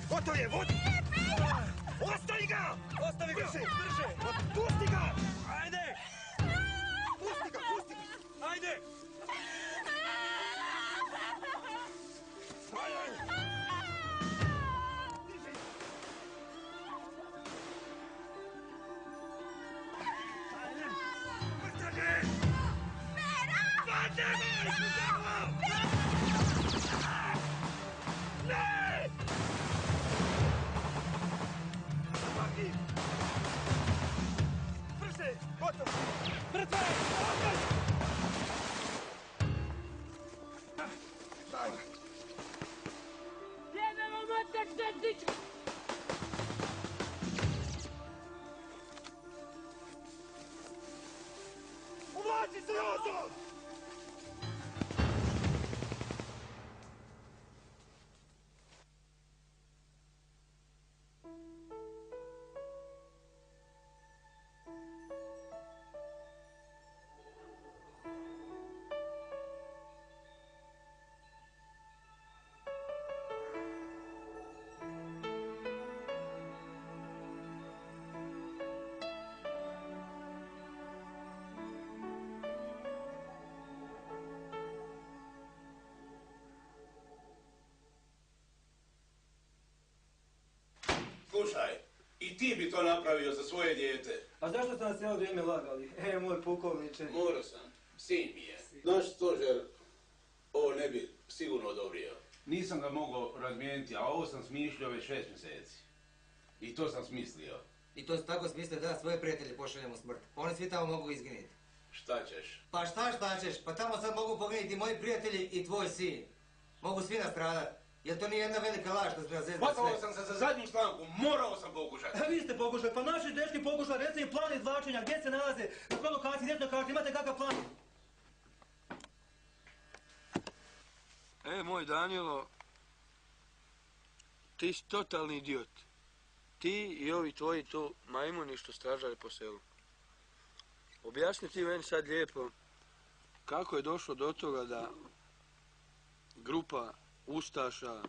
Gotov je, vodi! Ostavi ga! Ostavi ga! Brže! Pusti ga! Ajde! Pusti ga, pusti ga! Ajde! Uvlači se, Jozo! Slušaj, i ti bi to napravio za svoje dijete. A zašto ste nas cijelo vrijeme lagali? Moj pukovniče. Morao sam, sin mi je. Naš stožer ovo ne bi sigurno odobrio. Nisam ga mogao razmijeniti, a ovo sam smišljao već 6 mjeseci. I to sam smislio. I to se tako smislio da svoje prijatelje pošaljemo u smrt. Oni svi tamo mogu izginiti. Šta ćeš? Pa šta ćeš? Pa tamo sad mogu poginuti moji prijatelji i tvoj sin. Mogu svi nastradat. Jer to nije jedna velika laž što smo nas zezali Hvatao sve. sam se za zadnju slanku, morao sam pokušati. A vi ste pokušali, pa naši dečki pokušali, recite im plan izvlačenja, gdje se nalaze, na kojoj lokaciji, gdje karti, imate kakav plan? Moj Danilo, ti si totalni idiot. Ti i ovi tvoji tu majmuni što stražare po selu. Objasni ti meni sad lijepo kako je došlo do toga da grupa ustaša,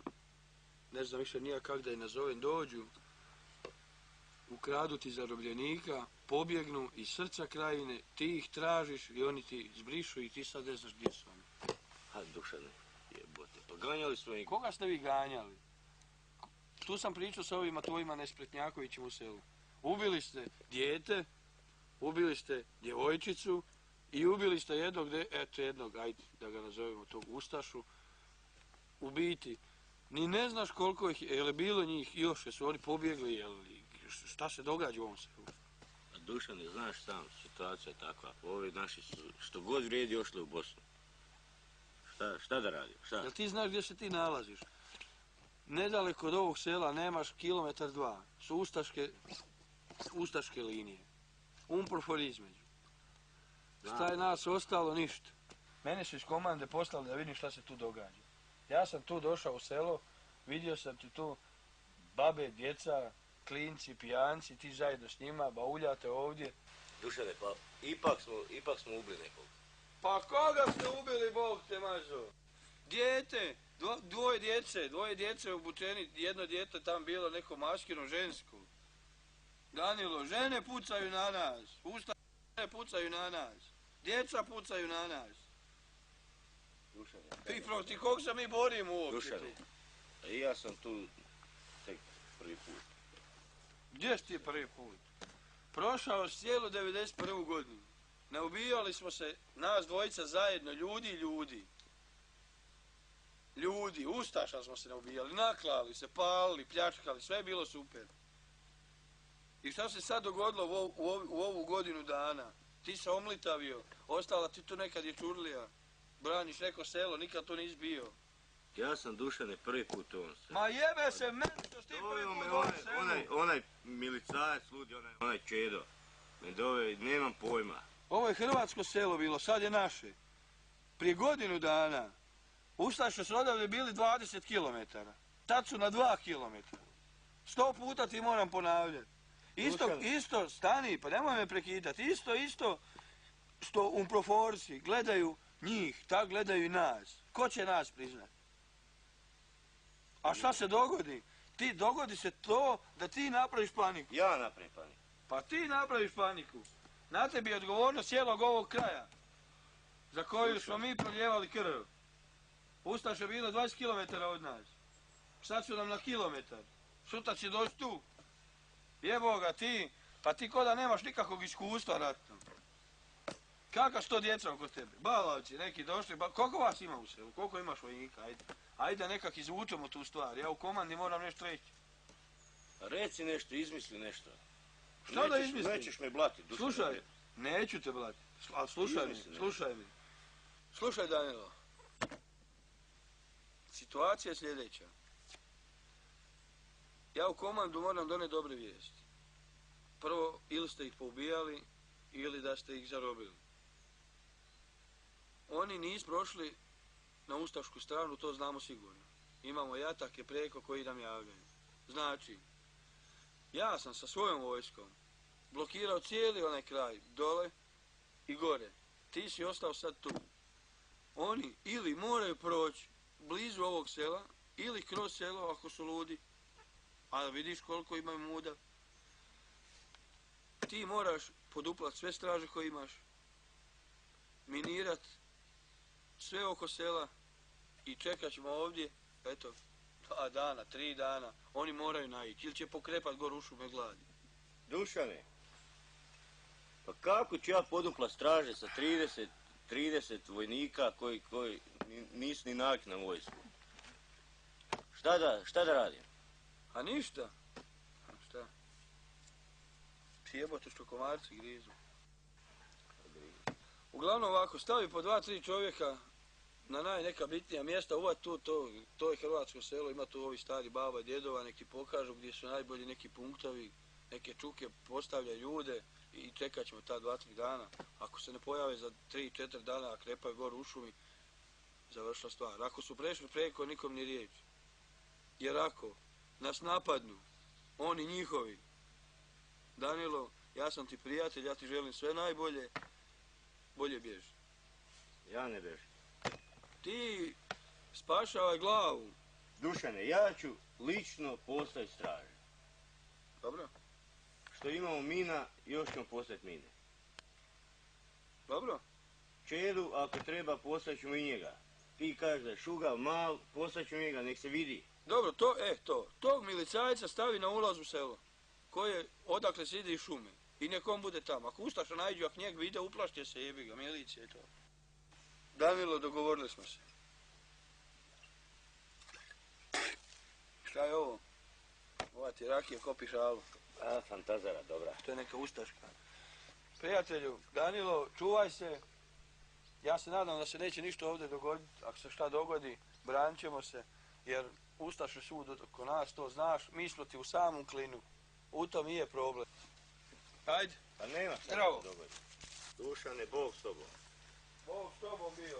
ne znam više nijak kak da je nazovem, dođu, ukradu ti zarobljenika, pobjegnu iz srca krajine, ti ih tražiš i oni ti zbrišu i ti sad ne znaš gdje su oni. A Dušane, jebote, pa ganjali smo ih. Koga ste vi ganjali? Tu sam pričao sa ovima tvojima nespretnjakovićima u selu. Ubili ste dijete, ubili ste djevojčicu i ubili ste jednog, ajde da ga nazovemo tog ustašu. U biti, ni ne znaš koliko ih je li bilo njih još, jesu oni pobjegli, šta se događa u ovom selu? Dušane, znaš sam, situacija je takva. Ovi naši su, što god vrijedi, ošli u Bosnu. Šta da radim? Šta? Jel ti znaš gdje se ti nalaziš? Nedaleko od ovog sela nemaš kilometar dva. Su ustaške linije. Umprofor između. Šta je nas ostalo? Ništa. Mene su iz komande poslali da vidim šta se tu događa. Ja sam tu došao u selo, vidio sam ti tu babe, djeca, klinci, pijanci, ti zajedno s njima, bauljate ovdje. Dušane, pa ipak smo ubili nekog. Pa koga ste ubili, Bog te mazo? Dijete, dvoje djece obučeni, jedno dijete tam bilo neko maskino žensko. Danilo, žene pucaju na nas, žene pucaju na nas, djeca pucaju na nas. Dušane, I protiv kog se mi borimo uopće? Dušane, a i ja sam tu tek prvi put. Gdje si ti prvi put? Prošao si cijelu 91. godinu. Naubijali smo se, nas dvojica zajedno, ljudi, ustaša smo se naubijali, naklali se, palili, pljačkali, sve je bilo super. I šta se sad dogodilo u ovu godinu dana? Ti se omlitavio, ostala ti tu nekad je čurlija, braniš neko selo, nikad tu nisi bio. Ja sam Dušane prvi put u ovom selu. Ma jebe se meni što si ti prvi put u ovom selu. Onaj milicajac ludi, onaj čedo. Me dove, nemam pojma. Ovo je hrvatsko selo bilo, sad je naše. Prije godinu dana ustaše su odavde bili 20 km. Sad su na 2 km. 100 puta ti moram ponavljati. Isto, stani, pa nemoj me prekidati. Isto što umproforci gledaju njih, tak gledaju i nas. Ko će nas priznati? A šta se dogodi? Dogodi se to da ti napraviš paniku. Ja napravim paniku. Pa ti napraviš paniku. Na tebi je odgovornost cijelog ovog kraja, za koju smo mi proljevali krv. Ustaše bilo 20 km od nas. Sad su nam na kilometar. Sutra će doći tu. Jebo ga ti, pa ti ko da nemaš nikakvog iskustva ratnog. Kakav što djeca oko tebe? Balavci, neki došli, koliko vas ima u selu? Koliko imaš vojnika? Ajde da nekak izvučemo tu stvar. Ja u komandi moram nešto reći. Reci nešto, izmisli nešto. Šta da izmislim? Nećeš me blatiti. Slušaj, neću te blatiti. Ali slušaj mi. Slušaj, Danilo. Situacija je sljedeća. Ja u komandu moram doneti dobre vijesti. Prvo, ili ste ih poubijali, ili da ste ih zarobili. Oni nisu prošli na ustašku stranu, to znamo sigurno. Imamo jatake preko koji nam javljaju. Znači, ja sam sa svojom vojskom blokirao cijeli onaj kraj, dole i gore. Ti si ostao sad tu. Oni ili moraju proći blizu ovog sela, ili kroz selo ako su ludi, a vidiš koliko imaju muda. Ti moraš poduplat sve straže koje imaš, minirat sve oko sela i čekat ćemo ovdje, eto, 2 dana, 3 dana, oni moraju naići ili će pokrepat gore u šume gladi. Dušane, pa kako ću ja poduplat straže sa 30 vojnika koji nisu ni navikli na vojsku? Šta da radim? A ništa. Šta? Jebote što komarci grizu. Uglavnom ovako, stavi po 2-3 čovjeka na neka bitnija mjesta, uvati tu, to je hrvatsko selo, ima tu ovi stari baba i djedova, nek ti pokažu gdje su najbolji neki punktovi, neke čuke postavlja ljude i čekat ćemo ta 2-3 dana. Ako se ne pojave za 3-4 dana, a krepaju gore u šumi, završila stvar. Ako su prešli preko, nikom ni riječ. Jer ako nas napadnu, oni njihovi, Danilo, ja sam ti prijatelj, ja ti želim sve najbolje, bolje bježi. Ja ne bežim. Ti spašavaj glavu. Dušane, ja ću lično postaviti straže. Dobro. Što imamo mina, još ćemo postaviti mine. Dobro. Čedu, ako treba, postavit ćemo i njega. Ti kažeš da je šugav, mal, postavit ćemo njega, nek se vidi. Dobro, tog milicajca stavi na ulaz u selo, koje odakle se ide iz šume. I nekom bude tamo. Ako ustaša najđu, ako njeg vide, uplašće se, jebi ga, milicija i to. Danilo, dogovorili smo se. Šta je ovo? Ova ti rakija kopi šalu. A, fantazara, dobra. To je neka ustaška. Prijatelju, Danilo, čuvaj se. Ja se nadam da se neće ništa ovdje dogoditi. Ako se šta dogodi, branit ćemo se. Jer ustaše sud oko nas, to znaš. Mi smo ti u samom klinu. U tom i je problem. Ajde. Pa nema šta Zdravo. se dogodi. Dušane, Bog s tobom. Bog s tobom bio.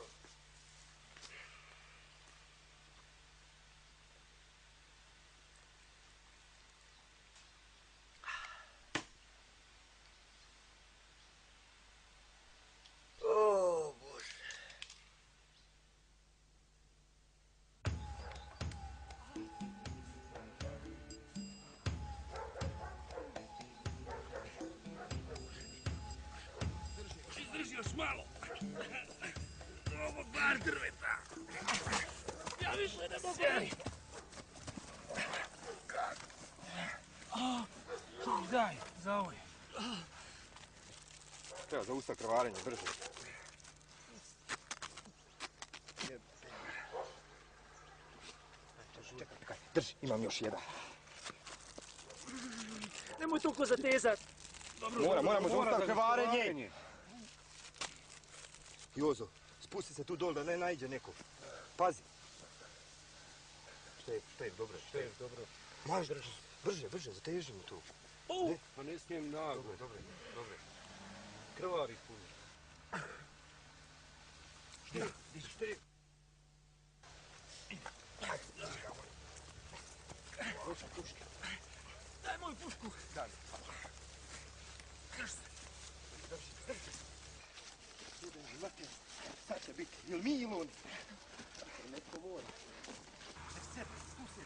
O, Bože. Izdrži još malo. Ovo bar drveta. Ja više ne mogu. Daj, za ovo. Treba zaustav krvarenje, brže. Čekaj, drži, imam još jedan. Nemoj toliko zatezat. Moramo zaustav krvarenje. Jozo, spusti se tu dol da ne naiđe neko. Pazi. Štej, dobro. Maš, brže, zateži mu tu. Pa ne smijem naglo. Dobre. Krvari puno. Štej. Daj moju pušku. Daj. Drži se. Sad će biti, jel mi ili oni? Netko mora. Sebe, spustim.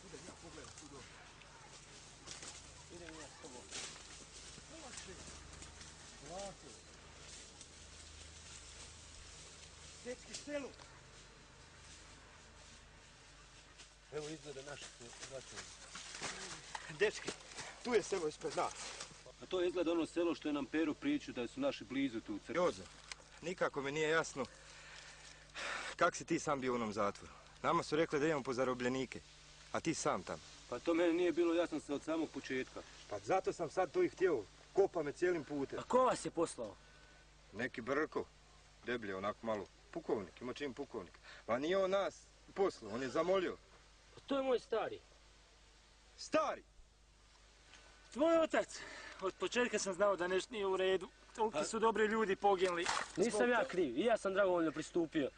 Idem ja pogledam tu dobro. Idem ja s tobom. Polako. Dečki, selu. Evo izgleda naših vraćanja. Dečki, tu je selo ispred nas. A to je izgleda ono selo što je nam Pero pričao da su naši blizu tu u crkvi. Jozo, nikako mi nije jasno kak si ti sam bio u onom zatvoru. Nama su rekli da idemo po zarobljenike, a ti sam tamo. Pa to meni nije bilo jasno sve od samog početka. Pa zato sam sad to i htio. Kopa me cijelim putem. A ko vas je poslao? Neki Brko, deblje, onako malo. Pukovnik, ima čim pukovnik. Pa nije on nas poslao, on je zamolio. Pa to je moj stari. Stari? Tvoj otac. Od početka sam znao da nešto nije u redu. Toliki su dobri ljudi poginuli. Nisam ja kriv, i ja sam dragovoljno pristupio.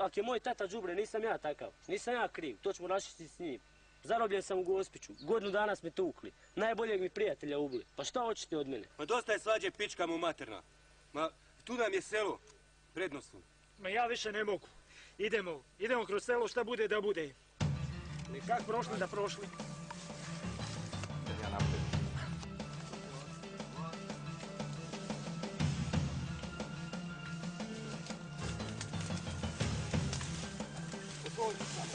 Ako je moj tata đubre, nisam ja takav. Nisam ja kriv, to ćemo raščistiti s njim. Zarobljen sam u Gospiću, godinu dana smo tukli. Najboljeg mi prijatelja ubili. Pa šta hoćete od mene? Ma dosta je svađe pička mu materna. Ma tu nam je selo, prednosno. Ma ja više ne mogu. Idemo kroz selo, šta bude da bude. Kak prošli da prošli. Ja napred.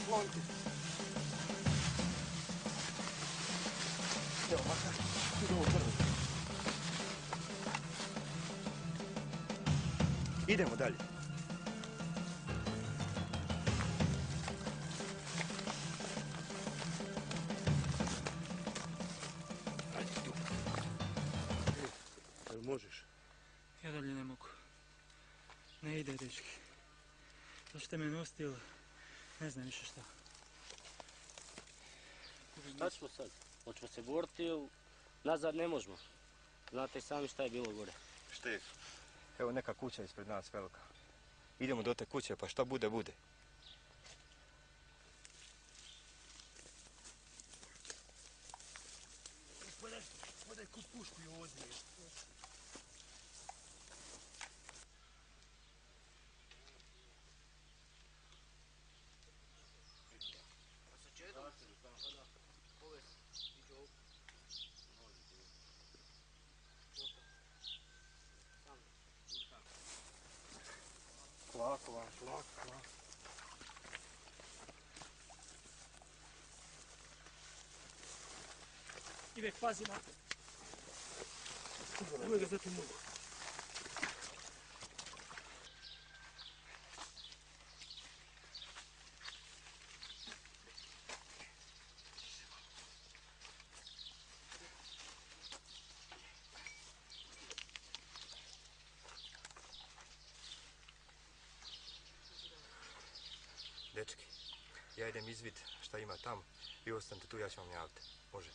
Poklonite. Evo, makar, tu ovo prvo. Idemo dalje. Ajde tu. Jel možeš? Ja dalje ne mogu. Ne ide, dečki. Hoćete me nositi ili ne znam više šta. Šta ćemo sad? Hoćemo se boriti ili nazad ne možemo. Znate i sami šta je bilo gore. Štef, evo neka kuća ispred nas velika. Idemo do te kuće pa šta bude, bude. Podaj kup pušku i ovdje. Lako, lako. Ivek, pazi na... Uvijek ga zatim mogu. Dečki, ja idem izvid šta ima tamo. Vi ostanite tu, ja ću vam javiti. Može.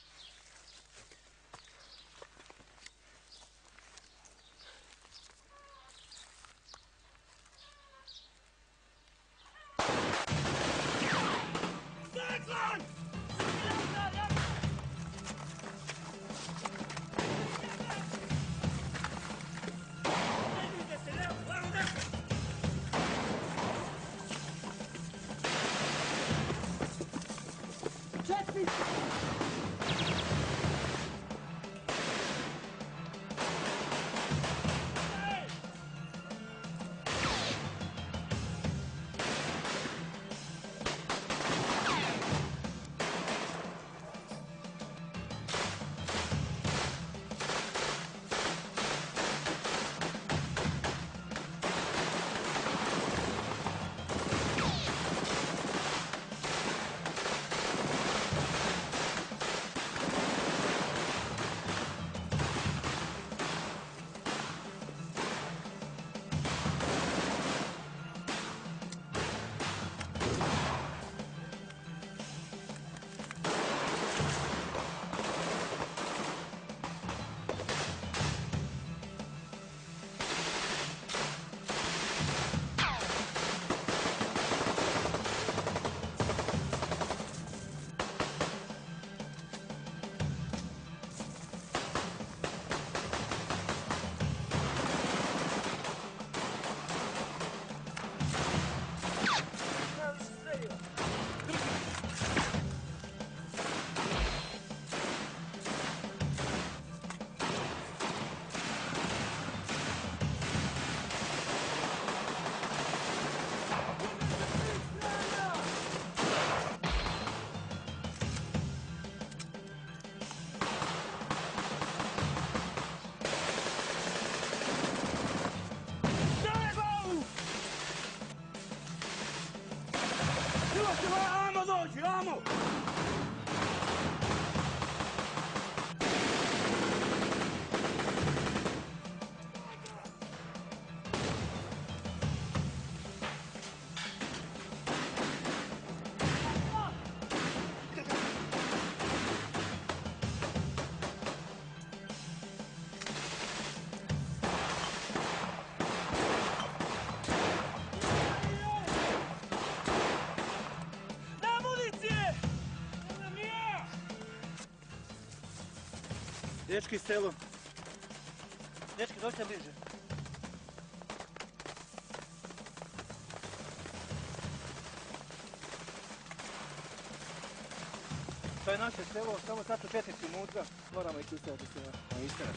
Amo dođi, amo! Dečki, selo. Dečki, dođite bliže. To je naše selo, samo sad su četnici unutra. Moramo ih ustaviti se na istinu.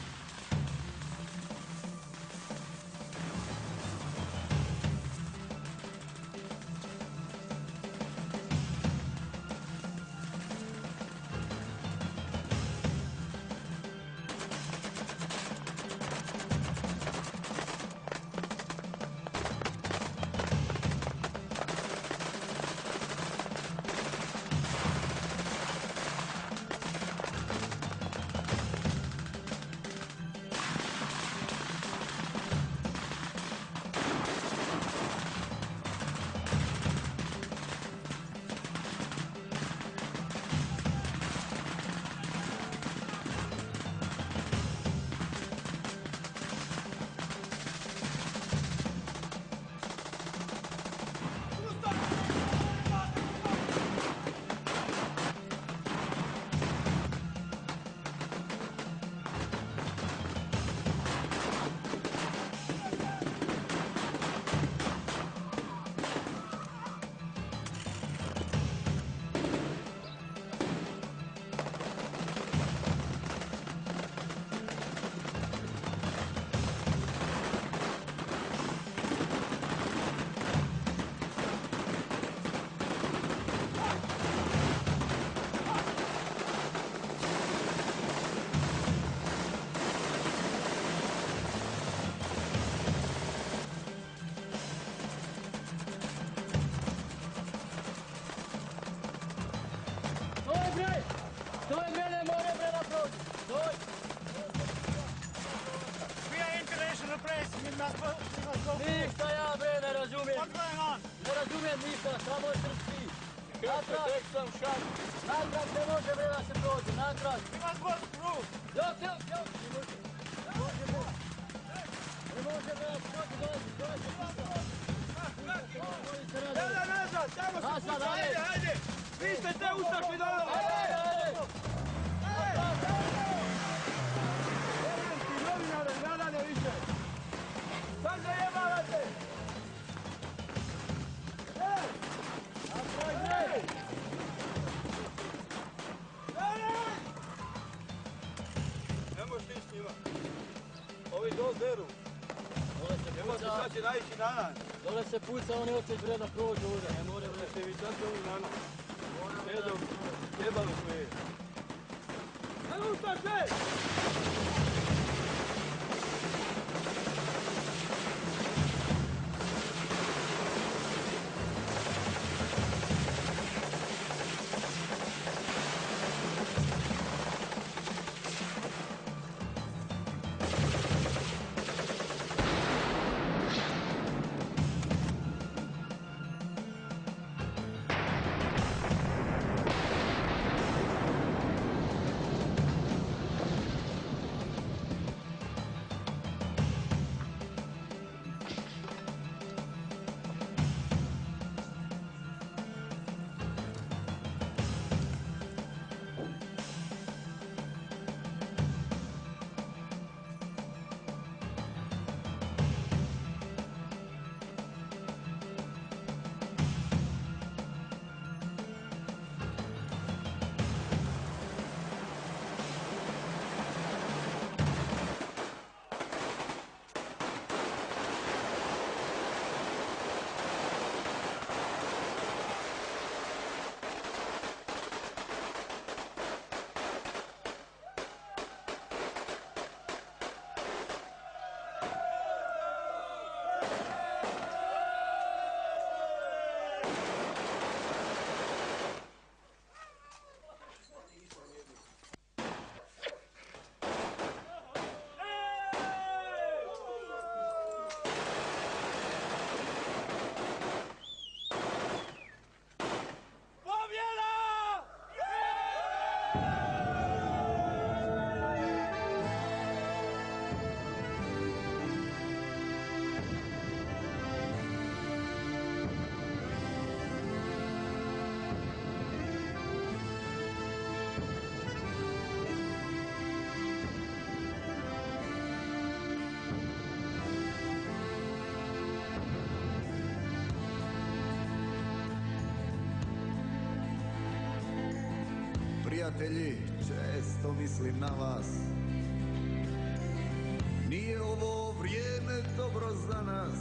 Doj mene more prema prođu. Doj. We are international press. We must go. Ništa ja bre ne razumijem. What's going on? Ne razumijem ništa, samo je srpski. Natrag. Tek sam šak. Natrag ne može bre da se prođe, natrag. We must go through. Jok. Ne može bre da se prođe, dolazi. Nazad, tamo se puca, ajde. Vi ste te ustašli dole. Ajde. Novinare, nadane više. Sad zajebavate. Ne možeš ti s njima. Ovi dol deru. Nemojte sad će naići na nas. Dole se puca, oni hoće bre da prođu ovdje, ne more bre. Ste vi sad ovi na nas. Jedom, jebali smo je. Ajde ustaše! Prijatelji, često mislim na vas. Nije ovo vrijeme dobro za nas.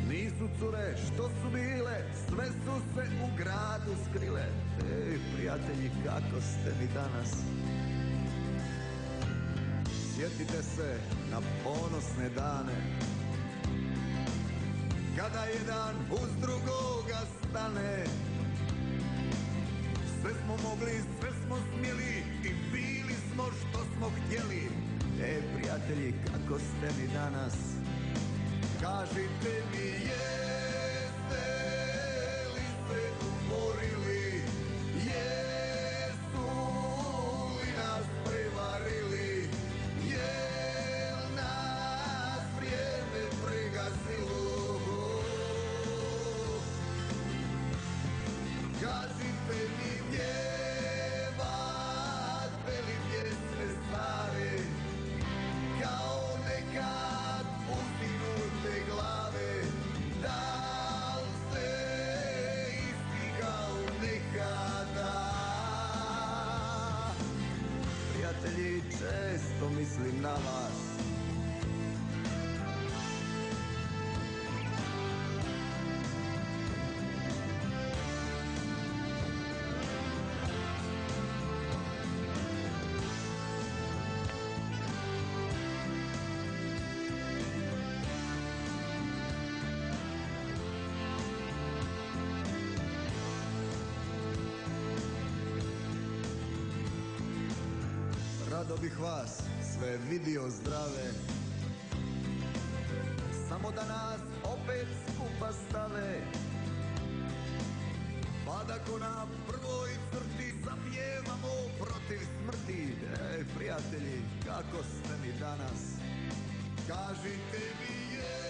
Nisu cure što su bile, sve su se u gradu skrile. Ej, prijatelji, kako ste mi danas? Sjetite se na ponosne dane, kada jedan uz drugoga stane. Sve smo mogli, sve smo smjeli i bili smo što smo htjeli. Prijatelji, kako ste mi danas? Kažite mi, jeste li se umorili? Jesu li nas prevarili? Jel nas vrijeme pregazilo? Kažite mi, gdje vas beli pjesme stare, kao nekad ustignute glave, da li ste isti kao nekada? Prijatelji, često mislim na vas. rado bih vas sve vidio zdrave, samo da nas opet skupa stave, pa da ko na prvoj crti zapjevamo protiv smrti. Ej, prijatelji, kako ste mi danas? Kažite mi je